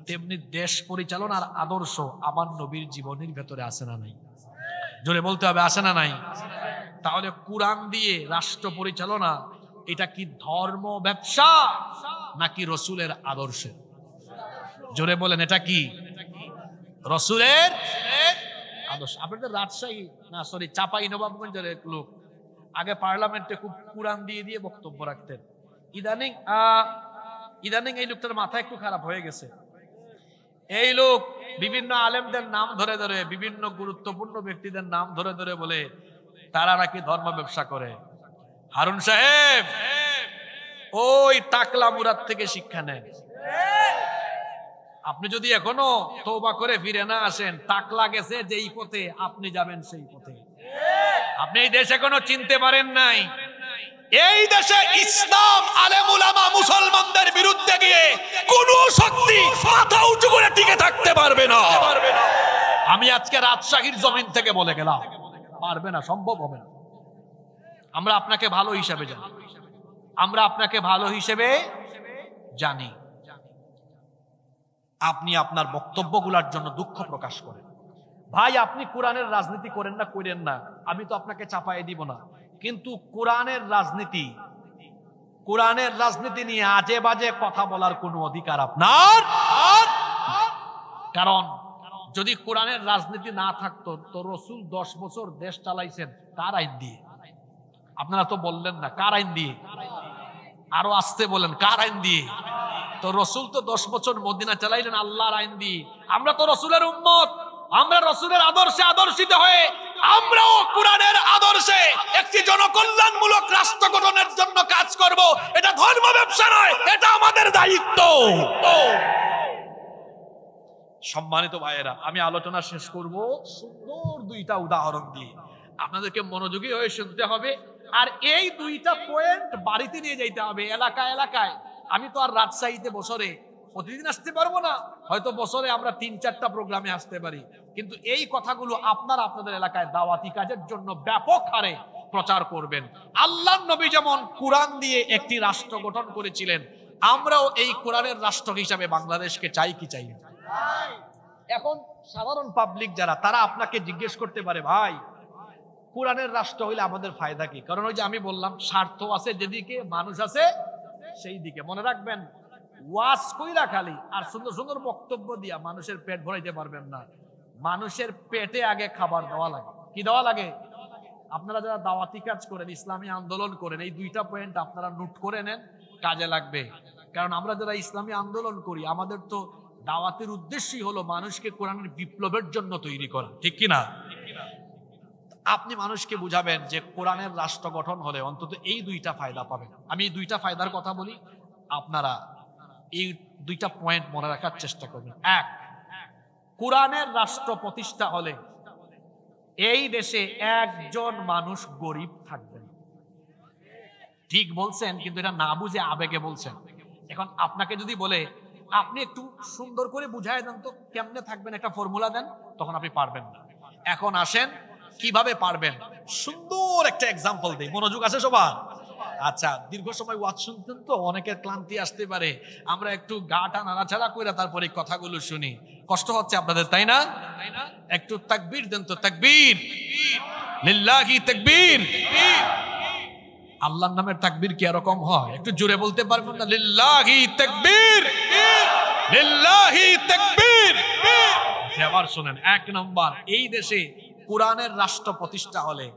তেমনি দেশ পরিচালনার আদর্শ আমার নবীর জীবনের ভেতরে আছে না নাই? জোরে বলতে হবে, আছে না নাই? তাহলে কোরআন দিয়ে রাষ্ট্র পরিচালনা এটা কি ধর্ম ব্যবসা নাকি রসুলের আদর্শ? জোরে বলেন, এটা কি রসুলের আদর্শ? আপনাদের রাজশাহী না সরি চাপাই নবাবগঞ্জের এক লোক আগে পার্লামেন্টে খুব কোরআন দিয়ে দিয়ে বক্তব্য রাখতেন। ইদানিং এই লোকটার মাথা একটু খারাপ হয়ে গেছে। এই লোক বিভিন্ন আলেমদের নাম ধরে ধরে, বিভিন্ন গুরুত্বপূর্ণ ব্যক্তিদের নাম ধরে ধরে বলে তারা নাকি ধর্ম ব্যবসা করে। হারুন সাহেব, ওই টাকলা মুরাদ থেকে শিক্ষা নেন। আপনি যদি এখনো তওবা করে ফিরে না আসেন, টাকলা গেছে যেই পথে আপনি যাবেন সেই পথে। আপনি এই দেশ এখনো চিনতে পারেন নাই। এই দেশে ইসলাম, আলেম উলামা মুসলমানদের বিরুদ্ধে গিয়ে কোন শক্তি মাথা উঁচু করে টিকে থাকতে পারবে না। আমি আজকে রাজশাহীর জমিন থেকে বলে গেলাম, পারবে না, সম্ভব হবে না। আমরা আপনাকে ভালো হিসেবে জানি, আমরা আপনাকে ভালো হিসেবে জানি। আপনি আপনার বক্তব্যগুলোর জন্য দুঃখ প্রকাশ করেন। ভাই, আপনি কোরআনের রাজনীতি করেন না, করেন না, আমি তো আপনাকে চাপাই দিব না। কিন্তু কোরআনের রাজনীতি নিয়ে আজে বাজে কথা বলার কোনো অধিকার আপনার। কারণ যদি কোরআনের রাজনীতি না থাকতো তো রসুল 10 বছর দেশ চালাইছেন কার আইন দিয়ে? আপনারা তো বললেন না কার আইন দিয়ে, আরো আসতে বলেন কার আইন দিয়ে? তো রসুল তো 10 বছর মদিনা চালাইলেন আল্লাহর আইন দিয়ে। আমরা তো রসুলের উম্মত, আমরা রসুলের আদর্শে আদর্শিত হয়ে আমরাও কোরআনের আদর্শে একটি জনকল্যাণমূলক রাষ্ট্র গঠনের জন্য ধর্ম ব্যবসা নয়, এটা আমাদের দায়িত্ব। সম্মানিত ভাইয়েরা, আমি আলোচনা শেষ করব সুন্দর দুইটা উদাহরণ দিয়ে। আপনাদেরকে মনোযোগী হয়ে শুনতে হবে, আর এই দুইটা পয়েন্ট বাড়িতে নিয়ে যাইতে হবে, এলাকায় এলাকায়। আমি তো আর রাজশাহীতে বছরে প্রতিদিন আসতে পারবো না, হয়তো বছরে আমরা 3-4টা প্রোগ্রামে আসতে পারি, কিন্তু এই কথাগুলো আপনারা আপনাদের এলাকায় দাওয়াতি কাজের জন্য ব্যাপক হারে প্রচার করবেন। আল্লাহর নবী যেমন কোরআন দিয়ে একটি রাষ্ট্র গঠন করেছিলেন, আমরাও এই কোরআনের রাষ্ট্র হিসাবে বাংলাদেশকে চাই কি চাই না? এখন সাধারণ পাবলিক যারা, তারা আপনাকে জিজ্ঞেস করতে পারে, ভাই কোরআনের রাষ্ট্র হইলে আমাদের ফায়দা কি? কারণ ওই যে আমি বললাম, স্বার্থ আছে যেদিকে, মানুষ আছে সেই দিকে। মনে রাখবেন, ওয়াজ কইরা খালি আর সুন্দর সুন্দর বক্তব্য দিয়া মানুষের পেট ভরাইতে পারবেন না। মানুষের পেটে আগে খাবার দেওয়া লাগে। কি দেওয়া লাগে? আপনারা যারা দাওয়াতি কাজ করেন, ইসলামী আন্দোলন করেন, এই দুইটা পয়েন্ট আপনারা নোট করে নেন, কাজে লাগবে। কারণ আমরা যারা ইসলামী আন্দোলন করি, আমাদের তো দাওয়াতের উদ্দেশ্যই হলো মানুষকে কোরআনের বিপ্লবের জন্য তৈরি করা, ঠিক কিনা? আপনি মানুষকে বুঝাবেন যে কোরআনের রাষ্ট্র গঠন হলে অন্তত এই দুইটা ফায়দা পাবেন। আমি এই দুইটা ফায়দার কথা বলি, আপনারা এই দুইটা পয়েন্ট মনে রাখার চেষ্টা করবেন। এক, কোরআনের রাষ্ট্র প্রতিষ্ঠা হলে এই দেশে একজন মানুষ গরিব থাকবে না। ঠিক বলছেন, কিন্তু এটা না বুঝে আবেগে বলছেন। এখন আপনাকে যদি বলে আপনি একটু সুন্দর করে বুঝায় দেন তো কেমনে থাকবেন, একটা ফর্মুলা দেন, তখন আপনি পারবেন না। এখন আসেন কিভাবে পারবেন, সুন্দর একটা এক্সাম্পল দেই। মনোযোগ আছে সবার? আচ্ছা, দীর্ঘ সময় ওয়াজ শুনতেন তো অনেকের ক্লান্তি আসতে পারে, আমরা একটু গাটা নাড়াচাড়া করে তারপরে কথাগুলো শুনি। কষ্ট হচ্ছে আপনাদের, তাই না? একটু তাকবীর দেন তো, তাকবীর, লিল্লাহি তাকবীর। আল্লাহর নামের তাকবীর কি এরকম হয়? একটু জোরে বলতে পারবেন না? লিল্লাহি তাকবীর, লিল্লাহি তাকবীর। এবার শুনেন, এক নম্বর, এই দেশে কোরআনের রাষ্ট্র প্রতিষ্ঠা হলে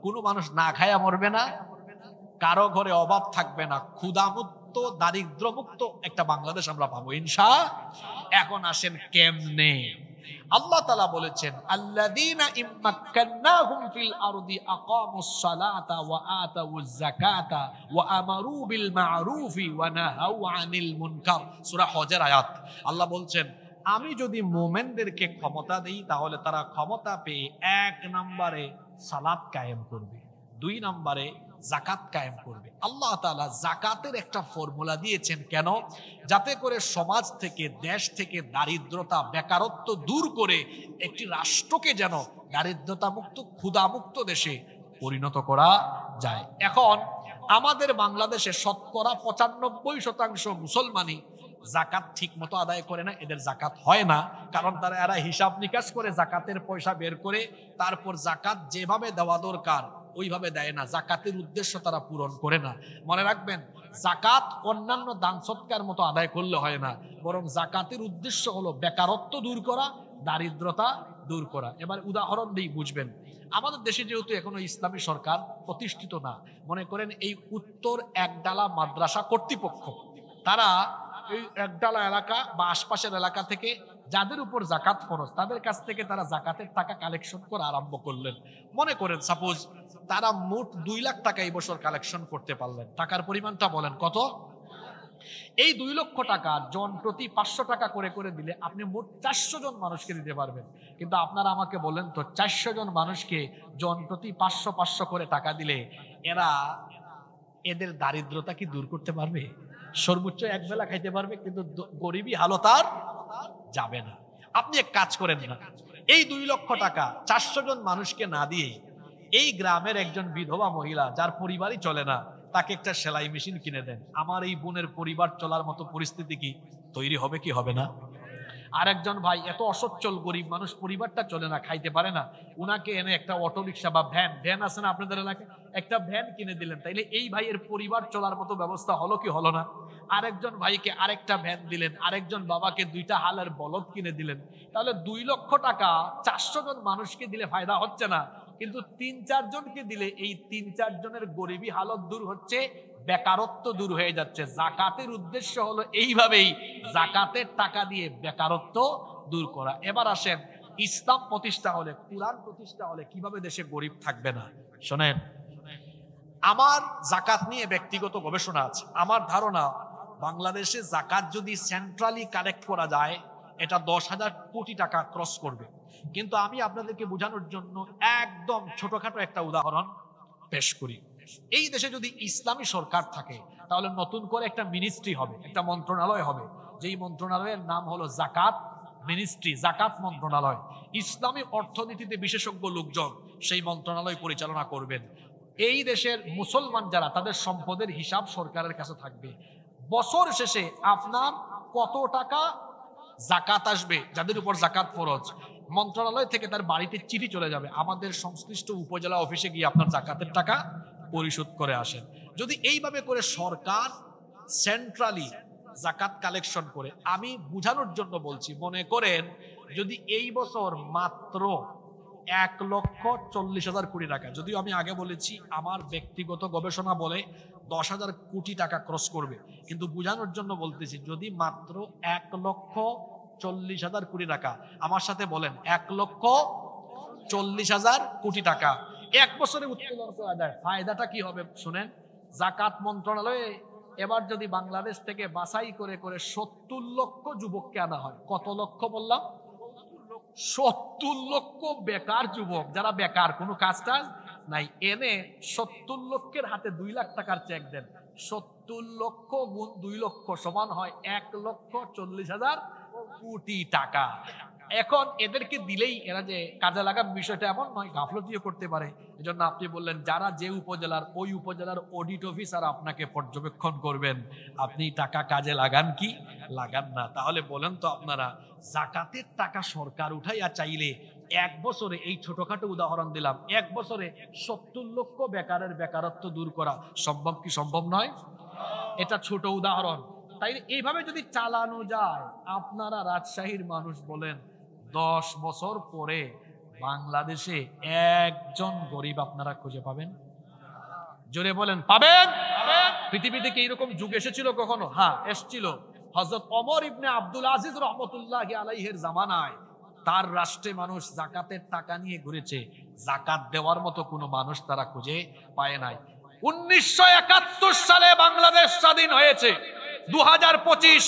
কোনো মানুষ না খায়া মরবে না, কারো ঘরে অভাব থাকবে না, ক্ষুধামুক্ত দারিদ্র্যমুক্ত একটা বাংলাদেশ আমরা পাবো ইনশাআল্লাহ। এখন আসেন কেমনে। আল্লাহ তাআলা বলেছেন, আল্লাযীনা ইম্মাক্কান্নাহুম ফিল আরদি আকামুস সালাতা ওয়া আতাউয যাকাতা ওয়া আমারু বিল মা'রুফি ওয়া নাহাউ আনিল মুনকার। সূরা হজের আয়াত। আল্লাহ বলছেন, আমি যদি মুমিনদেরকে ক্ষমতা দেই তাহলে তারা ক্ষমতা পেয়ে 1 নম্বরে সালাত কায়েম করবে, 2 নম্বরে যাকাত কায়েম করবে। আল্লাহ তাআলা যাকাতের একটা ফর্মুলা দিয়েছেন, কেন? যাতে করে সমাজ থেকে, দেশ থেকে দারিদ্রতা, বেকারত্ব দূর করে একটি রাষ্ট্রকে যেন দারিদ্রতা মুক্ত, ক্ষুধা মুক্ত দেশে পরিণত করা যায়। এখন আমাদের বাংলাদেশে শতকরা 95% মুসলমানই যাকাত ঠিক মতো আদায় করে না, এদের যাকাত হয় না। কারণ এরা হিসাব নিকাশ করে যাকাতের পয়সা বের করে তারপর যাকাত যেভাবে দেওয়া দরকার ওইভাবে দেয় না, যাকাতের উদ্দেশ্য তারা পূরণ করে না। মনে রাখবেন, যাকাত অন্যান্য দান সৎকার মতো আদায় করলে হয় না, বরং যাকাতের উদ্দেশ্য হলো বেকারত্ব দূর করা, দারিদ্রতা দূর করা। এবার উদাহরণ দিই, বুঝবেন। আমাদের দেশে যেহেতু এখনো ইসলামী সরকার প্রতিষ্ঠিত না, মনে করেন এই উত্তর একডালা মাদ্রাসা কর্তৃপক্ষ, তারা এই একডালা এলাকা বা আশপাশের এলাকা থেকে যাদের উপর যাকাত ফরজ তাদের কাছ থেকে তারা যাকাতের টাকা কালেকশন করা আরম্ভ করলেন। মনে করেন সাপোজ তারা মোট 2 লাখ টাকা এই বছর কালেকশন করতে পারলেন। টাকার পরিমাণটা বলেন কত? এই 2 লক্ষ টাকা জন প্রতি 500 টাকা করে করে দিলে আপনি মোট 400 জন মানুষকে দিতে পারবেন। কিন্তু আপনারা আমাকে বলেন তো, 400 জন মানুষকে জন প্রতি 500 করে টাকা দিলে এদের দারিদ্রতা কি দূর করতে পারবে? সর্বোচ্চ এক বেলা খাইতে পারবে, কিন্তু গরিবী হালত আর যাবে না। আপনি এক কাজ করেন না, এই 2 লক্ষ টাকা 400 জন মানুষকে না দিয়ে এই গ্রামের একজন বিধবা মহিলা যার পরিবারই চলে না, তাকে একটা সেলাই মেশিন কিনে দেন। আমার এই বোনের পরিবার চলার মতো পরিস্থিতি কি তৈরি হবে কি হবে না? আরেকজন ভাই এত অসচ্ছল গরিব মানুষ, পরিবারটা চলে না, খাইতে পারে না, উনাকে এনে একটা অটো রিক্সা বা ভ্যান আছে না আপনাদের এলাকায়, একটা ভ্যান কিনে দিলেন। তাইলে এই ভাইয়ের পরিবার চলার মতো ব্যবস্থা হলো কি হলো না? আরেকজন ভাইকে আরেকটা ভ্যান দিলেন, আরেকজন বাবাকে 2টা হালের বলদ কিনে দিলেন। তাহলে 2 লক্ষ টাকা 400 জন মানুষকে দিলে ফায়দা হচ্ছে না, কিন্তু 3-4 জনকে দিলে এই 3-4 জনের গরিবী হালত দূর হচ্ছে, বেকারত্ব দূর হয়ে যাচ্ছে। যাকাতের উদ্দেশ্য হলো এইভাবেই যাকাতের টাকা দিয়ে বেকারত্ব দূর করা। এবার আসেন, ইসলাম প্রতিষ্ঠা হলে, কুরআন প্রতিষ্ঠা হলে কিভাবে দেশে গরিব থাকবে না? শোনেন, আমার জাকাত নিয়ে ব্যক্তিগত গবেষণা আছে। আমার ধারণা বাংলাদেশে জাকাত যদি সেন্ট্রালি কালেক্ট করা যায় এটা 10,000 কোটি টাকা ক্রস করবে। কিন্তু আমি আপনাদেরকে বোঝানোর জন্য একদম ছোটখাটো একটা উদাহরণ পেশ করি। এই দেশে যদি ইসলামী সরকার থাকে তাহলে নতুন করে একটা মিনিস্ট্রি হবে, একটা মন্ত্রণালয় হবে, যেই মন্ত্রণালয়ের নাম হলো জাকাত মিনিস্ট্রি, জাকাত মন্ত্রণালয়। ইসলামী অর্থনীতিতে বিশেষজ্ঞ লোকজন সেই মন্ত্রণালয় পরিচালনা করবেন। এই দেশের মুসলমান যারা, তাদের সম্পদের হিসাব সরকারের কাছে থাকবে। বছর শেষে আপনার কত টাকা জাকাত আসবে, যাদের উপর জাকাত ফরজ, মন্ত্রণালয় থেকে তার বাড়িতে চিঠি চলে যাবে, আমাদের সংশ্লিষ্ট উপজেলা অফিসে গিয়ে আপনার জাকাতের টাকা পরিশোধ করে আসেন। যদি এইভাবে করে সরকার সেন্ট্রালি জাকাত কালেকশন করে, আমি বুঝানোর জন্য বলছি, মনে করেন যদি এই বছর মাত্র 1,40,000 কোটি টাকা, যদিও আমি আগে বলেছি আমার ব্যক্তিগত গবেষণা বলে 10,000 কোটি টাকা ক্রস করবে, কিন্তু বুঝানোর জন্য বলতেছি যদি মাত্র 1,40,000 কোটি টাকা, আমার সাথে বলেন 1,40,000 কোটি টাকা এক বছরে উত্তোলন করা যায়, ফায়দাটা কি হবে শুনেন। জাকাত মন্ত্রণালয়ে এবার যদি বাংলাদেশ থেকে বাছাই করে করে 70 লক্ষ যুবককে আনা হয়, কত লক্ষ বললাম? 70 লক্ষ বেকার যুবক, যারা বেকার, কোনো কাজ টাজ নাই, এনে 70 লক্ষের হাতে 2 লাখ টাকার চেক দেন। 70 লক্ষ গুণ 2 লক্ষ সমান হয় 1,40,000 কোটি টাকা। এখন এদেরকে দিলেই এরা যে কাজে লাগার বিষয়টা এমন নয়, গাফলতিও করতে পারে। এজন্য আপনি বললেন যারা যে উপজেলার, ওই উপজেলার অডিট অফিসার আপনাকে পর্যবেক্ষণ করবেন, আপনি টাকা কাজে লাগান কি লাগান না। তাহলে বলেন তো আপনারা, জাকাতের টাকা সরকার উঠাইয়া চাইলে এক বছরে, এই ছোটখাটো উদাহরণ দিলাম, এক বছরে 70 লক্ষ বেকারের বেকারত্ব দূর করা সম্ভব কি সম্ভব নয়? এটা ছোট উদাহরণ। তাই এইভাবে যদি চালানো যায়, আপনারা রাজশাহীর মানুষ বলেন 10 বছর পরে বাংলাদেশে একজন গরিব আপনারা খুঁজে পাবেন? জোরে বলেন, পাবেন? পৃথিবীতে কি এরকম যুগ এসেছিল কখনো? হ্যাঁ, এসেছিল। হযরত ওমর ইবনে আব্দুল আজিজ রাহমাতুল্লাহি আলাইহির জামানায় তার রাষ্ট্রে মানুষ জাকাতের টাকা নিয়ে ঘুরেছে, জাকাত দেওয়ার মতো কোনো মানুষ তারা খুঁজে পায় নাই। 1971 সালে বাংলাদেশ স্বাধীন হয়েছে। 2025,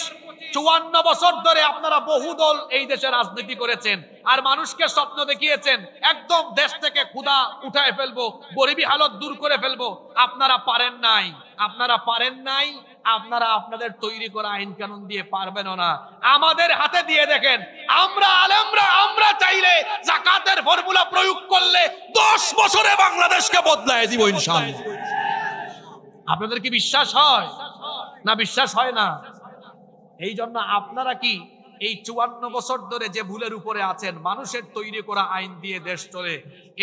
54 বছর ধরে আপনারা বহু দল এই দেশে রাজনীতি করেছেন আর মানুষকে স্বপ্ন দেখিয়েছেন একদম দেশ থেকে ক্ষুধা উঠায় ফেলবো, গরিবী হালত দূর করে ফেলবো। আপনারা পারেন নাই, আপনারা পারেন নাই, আপনারা আপনাদের তৈরি করা আইন কানুন দিয়ে পারবেনও না। আমাদের হাতে দিয়ে দেখেন, আমরা আলেমরা আমরা চাইলে যাকাতের ফর্মুলা প্রয়োগ করলে 10 বছরে বাংলাদেশকে বদলায় দিব ইনশাআল্লাহ। আপনাদের কি বিশ্বাস হয় না? বিশ্বাস হয় না। এই জন্য আপনারা কি এই 54 বছর ধরে যে ভুলের উপরে আছেন, মানুষের তৈরি করা আইন দিয়ে দেশ চলে,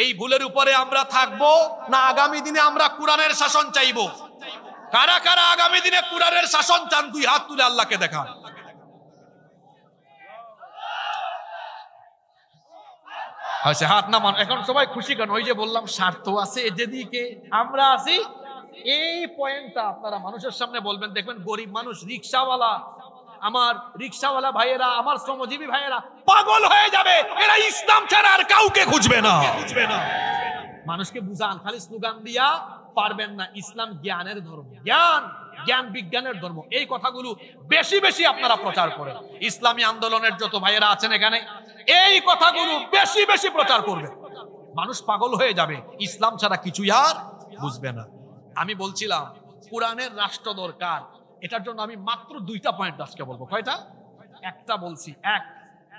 এই ভুলের উপরে আমরা থাকবো না আগামী দিনে আমরা কোরআনের শাসন চাইবো? কারা কারা আগামী দিনে কোরআনের শাসন চান? 2 হাত তুলে আল্লাহকে দেখান। হয়েছে হাত নামান। এখন সবাই খুশি কেন? ওই যে বললাম স্বার্থ আছে, যেদিকে আমরা আছি এই পয়েন্টটা আপনারা মানুষের সামনে বলবেন। দেখবেন গরিব মানুষ, রিক্সাওয়ালা, আমার রিক্সাওয়ালা ভাইয়েরা, আমার শ্রমজীবী ভাইয়েরা পাগল হয়ে যাবে, এরা ইসলাম ছাড়া আর কাউকে খুঁজবে না। মানুষকে বুঝান, খালি স্লোগান দিয়া পারবেন না। ইসলাম জ্ঞানের ধর্ম, জ্ঞান বিজ্ঞানের ধর্ম। এই কথাগুলো বেশি বেশি আপনারা প্রচার করেন। ইসলামী আন্দোলনের যত ভাইয়েরা আছেন এখানে, এই কথাগুলো বেশি বেশি প্রচার করবে। মানুষ পাগল হয়ে যাবে, ইসলাম ছাড়া কিছুই আর বুঝবে না। আমি বলছিলাম কোরআনের রাষ্ট্র দরকার, এটার জন্য আমি মাত্র 2টা পয়েন্ট আজকে বলবো। কয়টা? একটা বলছি, এক,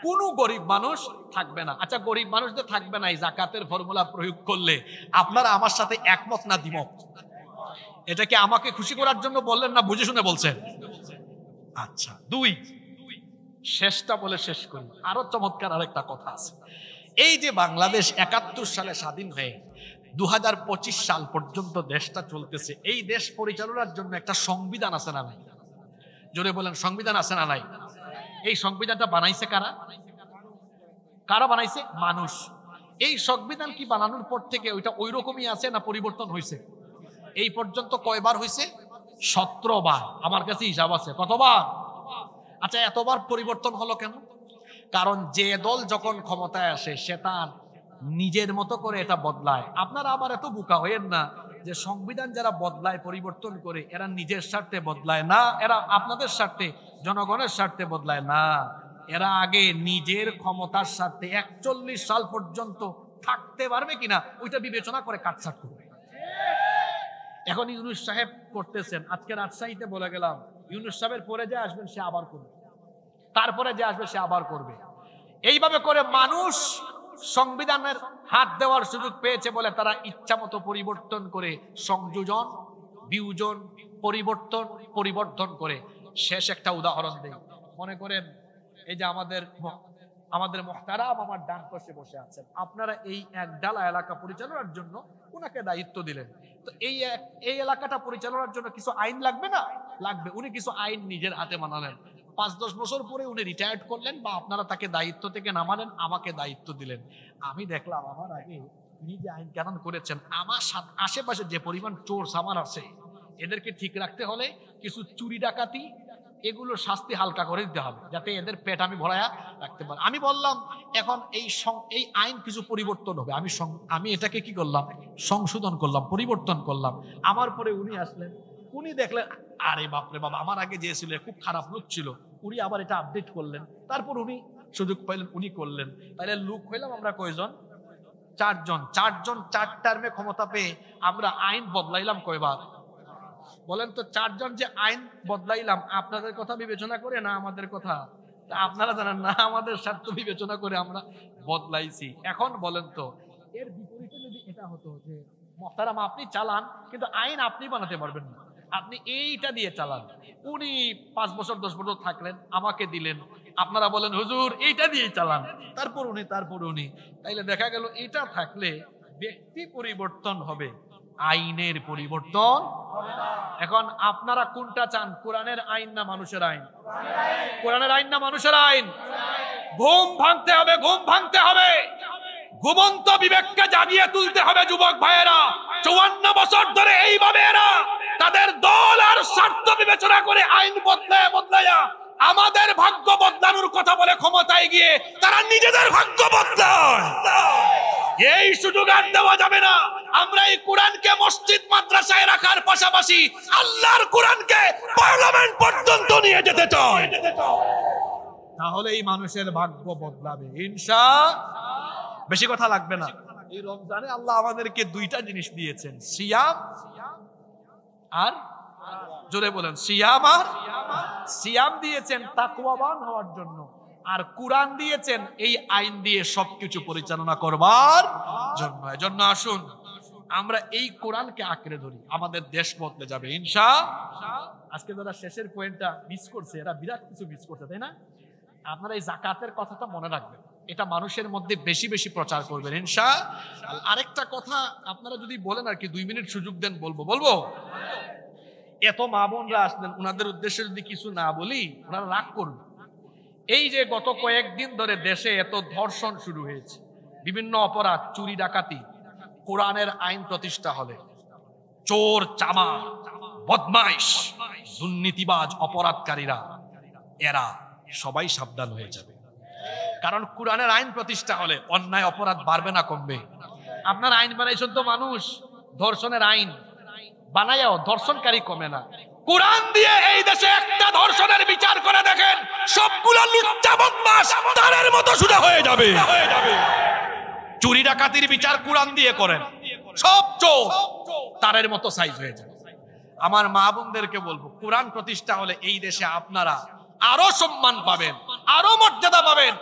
কোন গরিব মানুষ থাকবে না। আচ্ছা, গরিব মানুষদের থাকবে না, এই যাকাতের ফর্মুলা প্রয়োগ করলে আপনারা আমার সাথে একমত না দ্বিমত? এটাকে আমাকে খুশি করার জন্য বললেন না বুঝে শুনে বলছেন? আচ্ছা, 2, শেষটা বলে শেষ করি। আরো চমৎকার আরেকটা কথা আছে। এই যে বাংলাদেশ 71 সালে স্বাধীন হয়ে 2025 সাল পর্যন্ত দেশটা চলতেছে, এই দেশ পরিচালনার জন্য একটা সংবিধান আছে না নাই? জোরে বলেন, সংবিধান আছে না নাই? এই সংবিধানটা বানাইছে কারা? কারা বানাইছে? মানুষ। এই সংবিধান কি বানানোর পর থেকে ওইটা ওই রকমই আছে না পরিবর্তন হয়েছে? এই পর্যন্ত কয়বার হয়েছে? 17 বার। আমার কাছে হিসাব আছে। কতবার? আচ্ছা, এতবার পরিবর্তন হলো কেন? কারণ যে দল যখন ক্ষমতায় আসে সে তার নিজের মতো করে এটা বদলায়। আপনারা আবার এত বোকা হইেন না, যে সংবিধান যারা বদলায় পরিবর্তন করে এরা নিজের স্বার্থে বদলায় না, এরা আপনাদের স্বার্থে জনগণের স্বার্থে বদলায় না, এরা আগে নিজের ক্ষমতার স্বার্থে 41 সাল পর্যন্ত থাকতে পারবে কিনা ওইটা বিবেচনা করে কাটছাট করবে। এখন ইউনূস সাহেব করতেছেন, আজকে রাজশাহীতে বলে গেলাম ইউনূস সাহেবের পরে যে আসবেন সে আবার করবে, তারপরে যে আসবে সে আবার করবে। এইভাবে করে মানুষ সংবিধানের হাত দেওয়ার সুযোগ পেয়েছে বলে তারা ইচ্ছা মতো পরিবর্তন করে, সংযোজন বিয়োজন পরিবর্তন করে। শেষ একটা উদাহরণ দেই, মনে করেন এই যে আমাদের মুহতারাম আমার ডান পাশে বসে আছেন, আপনারা এই একডালা এলাকা পরিচালনার জন্য উনাকে দায়িত্ব দিলেন। তো এই এলাকাটা পরিচালনার জন্য কিছু আইন লাগবে না? লাগবে। উনি কিছু আইন নিজের হাতে বানালেন, 5-10 বছর পরে উনি রিটায়ার্ড করলেন বা আপনারা তাকে দায়িত্ব থেকে নামালেন, আমাকে দায়িত্ব দিলেন। আমি দেখলাম আমার আগে উনি যে আইন কানুন করেছেন, আমার আশেপাশে যে পরিমাণ চোর সামার আছে এদেরকে ঠিক রাখতে হলে কিছু চুরি ডাকাতি এগুলো শাস্তি হালকা করে দিতে হবে, যাতে এদের পেট আমি ভরায়া রাখতে পারি। আমি বললাম এখন এই আইন কিছু পরিবর্তন হবে, আমি এটাকে কি করলাম, সংশোধন করলাম, পরিবর্তন করলাম। আমার পরে উনি আসলেন, উনি দেখলেন আরে বাপরে বাবা, আমার আগে যে ছিল খুব খারাপ লোক ছিল, উনি আবার এটা আপডেট করলেন, তারপর উনি সুযোগ পাইলেন, উনি করলেন। তাহলে লোক হইলাম আমরা কয়জন? 4 জন। 4 টার্মে ক্ষমতা পেয়ে আমরা আইন বদলাইলাম কয়বার বলেন তো? 4 জন যে আইন বদলাইলাম আপনাদের কথা বিবেচনা করে না আমাদের কথা? আপনারা জানেন না, আমাদের স্বার্থ বিবেচনা করে আমরা বদলাইছি। এখন বলেন তো এর বিপরীতে যদি এটা হতো যে মুহতারাম আপনি চালান কিন্তু আইন আপনি বানাতে পারবেন না, আপনি এইটা দিয়ে চালান। উনি 5 বছর 10 বছর থাকলেন, আমাকে দিলেন, আপনারা বলেন হুজুর এইটা দিয়ে চালান, তারপর উনি। তাইলে দেখা গেল এটা থাকলে ব্যক্তি পরিবর্তন হবে, আইনের পরিবর্তন হবে না। এখন আপনারা কোনটা চান, কোরআনের আইন না মানুষের আইন? কোরআনের আইন না মানুষের আইন? ঘুম ভাঙতে হবে, ঘুম ভাঙতে হবে, ঘুমন্ত বিবেককে জাগিয়ে তুলতে হবে। যুবক ভাইয়েরা, 54 বছর ধরে এইভাবে এরা তাদের দল আর স্বার্থ বিবেচনা করে আইন বদলায়া আমাদের ভাগ্য বদলানোর কথা বলে ক্ষমতায় গিয়ে তারা নিজেদের ভাগ্য বদলায়। এই সুযোগ আর দেওয়া যাবে না। আমরা এই কোরআনকে মসজিদ মাদ্রাসায় রাখার পাশাপাশি আল্লাহর কোরআনকে পার্লামেন্ট পর্যন্ত নিয়ে যেতে চাই, তাহলে এই মানুষের ভাগ্য বদলাবে ইনশাআল্লাহ। বেশি কথা লাগবে না। এই রমজানে আল্লাহ আমাদেরকে 2টা জিনিস দিয়েছেন, সিয়াম আর, জোরে বলেন, সিয়াম আর। সিয়াম দিয়েছেন তাকওয়াবান হওয়ার জন্য, আর কোরআন দিয়েছেন এই আইন দিয়ে সবকিছু পরিচালনা করবার জন্য। এজন্য আসুন আমরা এই কোরআনকে আঁকড়ে ধরি, আমাদের দেশ বদলে যাবে ইনশাআল্লাহ। আজকে যারা শেষের পয়েন্টটা মিস করছে এরা বিরাট কিছু মিস করছে, তাই না? আপনারা এই যাকাতের কথাটা মনে রাখবেন, এটা মানুষের মধ্যে বেশি বেশি প্রচার করবেন ইনশাআল্লাহ। আরেকটা কথা আপনারা যদি বলেন আর কি, 2 মিনিট সুযোগ দেন, বলবো। এত মা বোনরা আসলেন, ওনাদের উদ্দেশ্যে যদি কিছু না বলি ওনারা রাগ করবে। এই যে গত কয়েকদিন ধরে দেশে এত ধর্ষণ শুরু হয়েছে, বিভিন্ন অপরাধ, চুরি ডাকাতি, কোরআনের আইন প্রতিষ্ঠা হলে চোর চামার বদমাইশ দুর্নীতিবাজ অপরাধকারীরা এরা সবাই সাবধান হয়ে যাবে। কারণ কোরআনের আইন প্রতিষ্ঠা হলে অন্যায় অপরাধ বাড়বে না কমবে। আপনার আইন বানাইছেন তো মানুষ, ধর্ষণের আইন বানায়াও ধর্ষণকারী কমে না। কোরআন দিয়ে এই দেশে একটা ধর্ষণের বিচার করে দেখেন, সবগুলো লুচ্চা বদমাশ তারের মতো সোজা হয়ে যাবে। চুরি ডাকাতির বিচার কোরআন দিয়ে করেন, সব চোর তারের মতো সাইজ হয়ে যাবে। আমার মা বোনদেরকে বলবো, কোরআন প্রতিষ্ঠা হলে এই দেশে আপনারা আরো সম্মান পাবেন, আরো মর্যাদা পাবেন।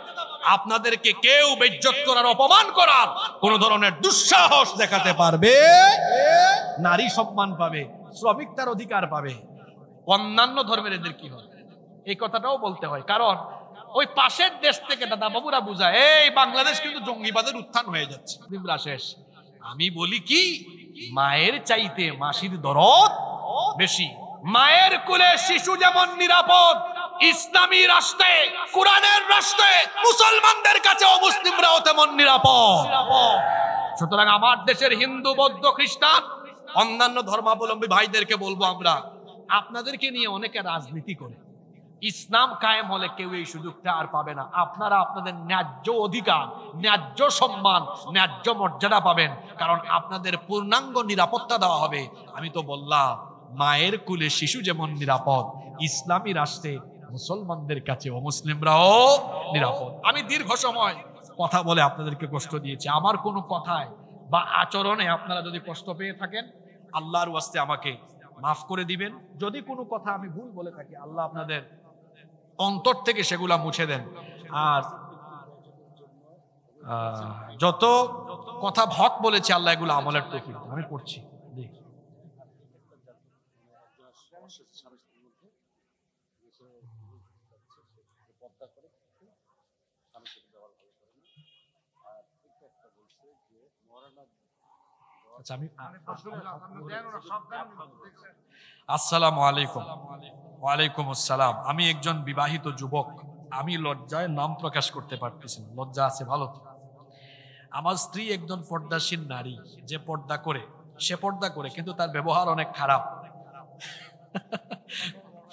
আপনাদেরকে কেউ বেইজ্জত করার, অপমান করার কোন ধরনের দুঃসাহস দেখাতে পারবে। নারী সম্মান পাবে, শ্রমিক তার অধিকার পাবে। অন্যান্য ধর্মের এদের কি হয় এই কথাটাও বলতে হয়, কারণ ওই পাশের দেশ থেকে দাদা বাবুরা বুঝায় এই বাংলাদেশ কিন্তু জঙ্গিবাদের উত্থান হয়ে যাচ্ছে। শেষ আমি বলি কি, মায়ের চাইতে মাসির দরদ বেশি। মায়ের কোলে শিশু যেমন নিরাপদ, ইসলামী রাষ্ট্রে, কোরআনের রাষ্ট্রে মুসলমানদের কাছে অমুসলিমরাও তেমন নিরাপদ। সুতরাং আমার দেশের হিন্দু, বৌদ্ধ, খ্রিস্টান, অন্যান্য ধর্মাবলম্বী ভাইদেরকে বলবো, আমরা আপনাদেরকে নিয়ে অনেকে রাজনীতি করে, ইসলাম কায়েম হলে কেউ এই সুযোগটা আর পাবে না। আপনারা আপনাদের ন্যায্য অধিকার, ন্যায্য সম্মান, ন্যায্য মর্যাদা পাবেন, কারণ আপনাদের পূর্ণাঙ্গ নিরাপত্তা দেওয়া হবে। আমি তো বললাম, মায়ের কুলে শিশু যেমন নিরাপদ, ইসলামী রাষ্ট্রে মুসলমানদের কাছে অমুসলিমরাও নিরাপদ। আমি দীর্ঘ সময় কথা বলে আপনাদেরকে কষ্ট দিয়েছি। আমার কোনো কথায় বা আচরণে আপনারা যদি কষ্ট পেয়ে থাকেন, আল্লাহর ওয়াস্তে আমাকে মাফ করে দিবেন। যদি কোনো কথা আমি ভুল বলে থাকি, আল্লাহ আপনাদের অন্তর থেকে সেগুলা মুছে দেন। আর যত কথা হক বলেছি আল্লাহ এগুলো আমলের তৌফিক দেন। আমি পড়ছি, আসসালামু আলাইকুম। ওয়ালাইকুম আসসালাম। আমি একজন বিবাহিত যুবক। আমি লজ্জায় নাম প্রকাশ করতে পারতেছি না। লজ্জা আছে ভালো তো। আমার স্ত্রী একজন পর্দাশীল নারী। যে পর্দা করে, সে পর্দা করে, কিন্তু তার ব্যবহার অনেক খারাপ।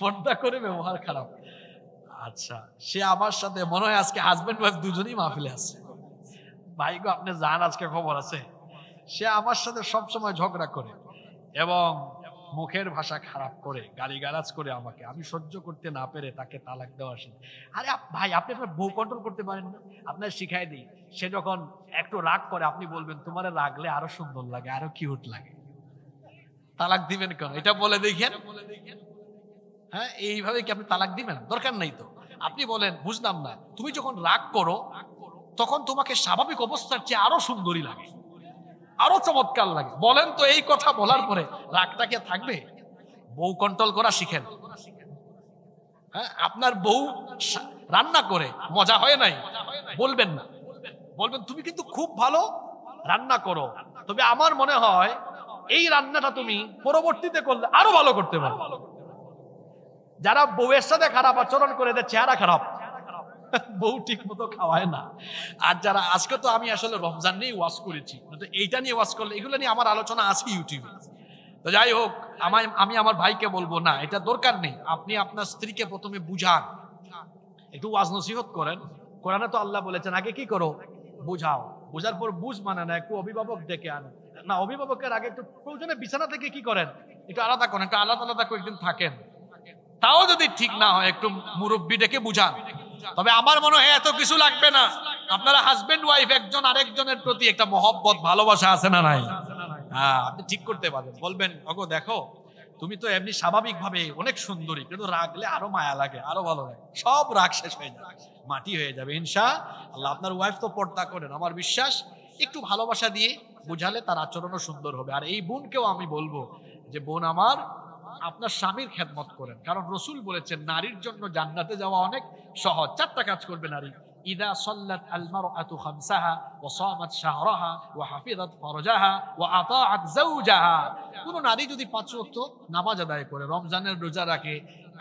পর্দা করে ব্যবহার খারাপ। আচ্ছা, সে আমার সাথে মনে হয় আজকে হাজবেন্ড ওয়াইফ দুজনেই মাহফিলে আছে। ভাই গো, আপনি জান আজকে খবর আছে। সে আমার সাথে সবসময় ঝগড়া করে এবং মুখের ভাষা খারাপ করে, গালিগালাজ করে আমাকে। আমি সহ্য করতে না পেরে তাকে তালাক দেওয়া আসে। আরে ভাই, আপনি আপনার বউ কন্ট্রোল করতে পারেন না? আপনার শিখাই দিই, সে যখন একটু রাগ করে আপনি বলবেন তোমার রাগলে আরো সুন্দর লাগে, আরো কিউট লাগে। তালাক দিবেন কেন এটা বলে দেখেন। হ্যাঁ, এইভাবে কি আপনি তালাক দিবেন? দরকার নেই তো। আপনি বলেন বুঝলাম না, তুমি যখন রাগ করো তখন তোমাকে স্বাভাবিক অবস্থার চেয়ে আরো সুন্দরী লাগে, আরো চমৎকার লাগে। বলেন তো, এই কথা বলার পরে রাগটা কি থাকবে? বউ কন্ট্রোল করা শিখেন। হ্যাঁ, আপনার বউ রান্না করে মজা হয় নাই, বলবেন না, বলবেন তুমি কিন্তু খুব ভালো রান্না করো, তবে আমার মনে হয় এই রান্নাটা তুমি পরবর্তীতে করলে আরো ভালো করতে পারো। যারা বউয়ের সাথে খারাপ আচরণ করে দেয়, চেহারা খারাপ, বউ ঠিক মতো খাওয়ায় না। আর যারা, আজকে তো আমি আসলে রমজান নিয়ে ওয়াজ করেছি, তো এইটা নিয়ে ওয়াজ করলে, এগুলো নিয়ে আমার আলোচনা আছে ইউটিউবে। তো যাই হোক, আমি আমার ভাইকে বলবো না, এটা দরকার নেই। আপনি আপনার স্ত্রীকে প্রথমে বুঝান, একটু ওয়াজ নসিহত করেন। কোরআনে তো আল্লাহ বলেছেন আগে কি করো, বুঝাও। বুঝার পর বুঝ মানে না, একটু অভিভাবক ডেকে আনেন না, অভিভাবকের আগে একটু প্রয়োজনে বিছানা থেকে কি করেন, একটু আলাদা করেন, একটু আলাদা আলাদা কয়েকদিন থাকেন। তাও যদি ঠিক না হয়, একটু মুরব্বি ডেকে বুঝান। তবে আমার মনে হয় এত কিছু লাগবে না। আপনারা হাজবেন্ড ওয়াইফ একজন আরেকজনের প্রতি একটা মহব্বত, ভালোবাসা আছে না নাই? হ্যাঁ, আপনি ঠিক করতে পারবেন। বলবেন ওগো দেখো, তুমি তো এমনি স্বাভাবিক ভাবে অনেক সুন্দরী, কিন্তু রাগলে আরো মায়া লাগে, আরো ভালো লাগে। সব রাগ শেষ হয়ে যাবে, মাটি হয়ে যাবে ইনশাআল্লাহ। আপনার ওয়াইফ তো পর্দা করেন, আমার বিশ্বাস একটু ভালোবাসা দিয়ে বুঝালে তার আচরণও সুন্দর হবে। আর এই বোনকেও আমি বলবো যে বোন আমার, আপনার স্বামীর খেদমত করেন, কারণ রসুল বলেছেন নারীর জন্য জান্নাতে যাওয়া অনেক সহজ। 4টা কাজ করবে নারী। ইদা সাল্লাত আল মারআতু খামসাহা ওয়া সামাত শাহরাহা ওয়া হাফিজাত ফারজাহা ওয়া আতাআত যাওজাহা। কোন নারী যদি 5 ওয়াক্ত নামাজ আদায় করে, রমজানের রোজা রাখে,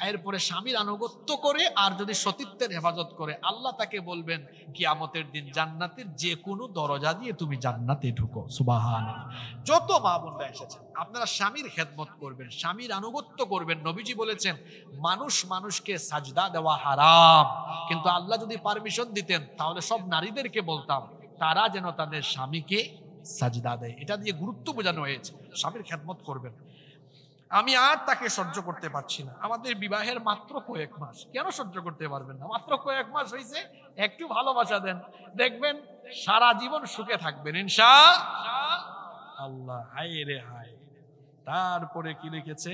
এরপরে স্বামীর আনুগত্য করে, আর যদি সতীত্বের হেফাজত করে, আল্লাহ তাকে বলবেন কিয়ামতের দিন জান্নাতের যে কোনো দরজা দিয়ে তুমি জান্নাতে ঢুকো। সুবহানাল্লাহ। যত মা বোনরা এসেছেন, আপনারা স্বামীর খেদমত করবেন, স্বামীর আনুগত্য করবেন। নবীজি বলেছেন মানুষ মানুষকে সাজদা দেওয়া হারাম, কিন্তু আল্লাহ যদি পারমিশন দিতেন তাহলে সব নারীদেরকে বলতাম তারা যেন তাদের স্বামীকে সাজদা দেয়। এটা দিয়ে গুরুত্ব বোঝানো হয়েছে, স্বামীর খেদমত করবেন। আমি আর তাকে সহ্য করতে পারছি না। আমাদের বিবাহের মাত্র কয়েক মাস, কেন সহ্য করতে পারবেন না? মাত্র কয়েক মাস হয়েছে, একটু ভালোবাসা দেন, দেখবেন সারা জীবন সুখে থাকবেন ইনশাআল্লাহ। হায় রে হায়। তারপরে কি লিখেছে,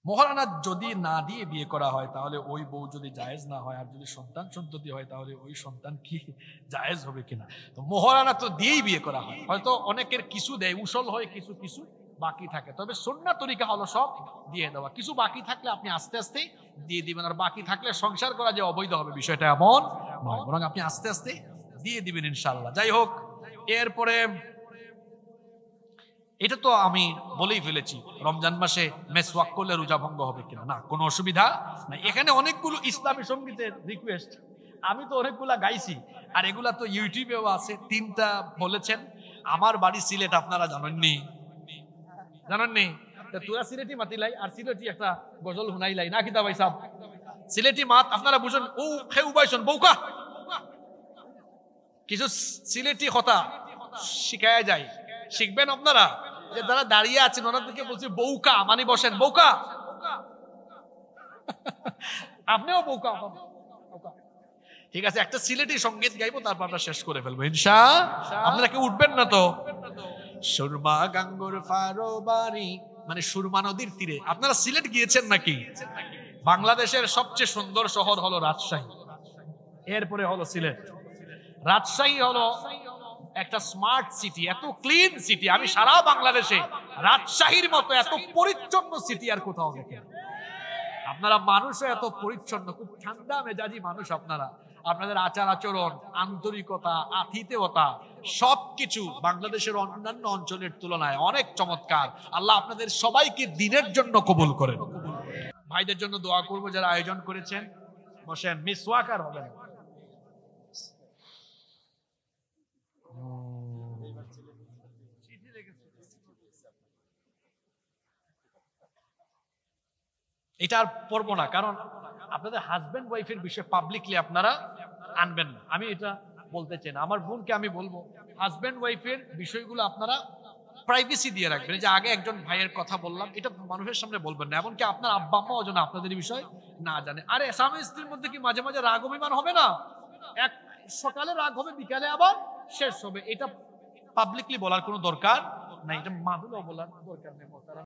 মহারানা যদি না দিয়ে বিয়ে করা হয় তাহলে ওই বউ যদি জায়েজ না হয়, আর যদি সন্তান সন্ততি হয় তাহলে ওই সন্তান কি জায়েজ হবে কিনা? তো মহারানা তো দিয়েই বিয়ে করা হয়। হয়তো অনেকের কিছু দেয়, উসল হয়, কিছু কিছু বাকি থাকে। তবে সুন্নাহ তরিকা হলো সব দিয়ে দেওয়া। কিছু বাকি থাকলে আপনি আস্তে আস্তে দিয়ে দিবেন, আর বাকি থাকলে সংসার করা যে অবৈধ হবে বিষয়টা এমন নয়, বরং আপনি আস্তে আস্তে দিয়ে দিবেন ইনশাআল্লাহ। যাই হোক, এরপরে এটা তো আমি বলেই ফেলেছি, রমজান মাসে মেসওয়াক করলে রোজা ভঙ্গ হবে কিনা? না, কোনো অসুবিধা নাই। এখানে অনেকগুলো ইসলামী সঙ্গীতের রিকোয়েস্ট, আমি তো অনেকগুলা গাইছি, আর এগুলা তো ইউটিউবেও আছে। 3টা বলেছেন। আমার বাড়ি সিলেট, আপনারা জানেননি? তোরা সিলেটি মাতিলাই আর সিলেটি একটা গজল শুনাইলাই না কিতা ভাই সাহেব সিলেটি মাত আপনারা বুঝুন ও খেউ বাইছন বউকা কিছু সিলেটি কথা শিখায়া যায় শিখবেন আপনারা যে যারা দাঁড়িয়ে আছেন ওনাদেরকে বলছি বউকা মানে বসেন বউকা আপনিও বউকা ঠিক আছে একটা সিলেটি সঙ্গীত গাইবো তারপর আমরা শেষ করে ফেলবো ইনশাআল্লাহ আপনারা কি উঠবেন না তো সুরমা গাঙ্গুর ফারোবারি মানে সুরমা নদীর তীরে আপনারা সিলেট গিয়েছেন নাকি বাংলাদেশের সবচেয়ে সুন্দর শহর হলো রাজশাহী এরপরে হলো সিলেট রাজশাহী হলো একটা স্মার্ট সিটি এত ক্লিন সিটি আমি সারা বাংলাদেশে রাজশাহীর মতো এত পরিচ্ছন্ন সিটি আর কোথাও দেখেন আপনারা মানুষও এত পরিচ্ছন্ন খুব ঠান্ডা মেজাজি মানুষ আপনারা আপনাদের আচার আচরণ আন্তরিকতা আতিথেয়তা সবকিছু বাংলাদেশের অন্যান্য অঞ্চলের তুলনায় অনেক চমৎকার আল্লাহ আপনাদের সবাইকে দিনের জন্য কবুল করেন ভাইদের জন্য দোয়া করব যারা আয়োজন করেছেন বসেন মিসওয়াকার হবেন এটা আর পড়বো না কারণ আপনাদের হাজবেন্ড ওয়াইফের বিষয়ে পাবলিকলি আপনারা আনবেন না আমি এটা বলতে চাই না আমার বোনকে আমি বলবো হাজবেন্ড ওয়াইফের বিষয়গুলো আপনারা প্রাইভেসি দিয়ে রাখবেন যে আগে একজন ভাইয়ের কথা বললাম এটা মানুষের সামনে বলবেন না এমনকি আপনার আব্বা আম্মাও যেন আপনাদের বিষয় না জানে আরে স্বামী স্ত্রীর মধ্যে কি মাঝে মাঝে রাগ অভিমান হবে না এক সকালে রাগ হবে বিকালে আবার শেষ হবে এটা পাবলিকলি বলার কোনো দরকার নাই এটা মাহুলও বলার দরকার নেই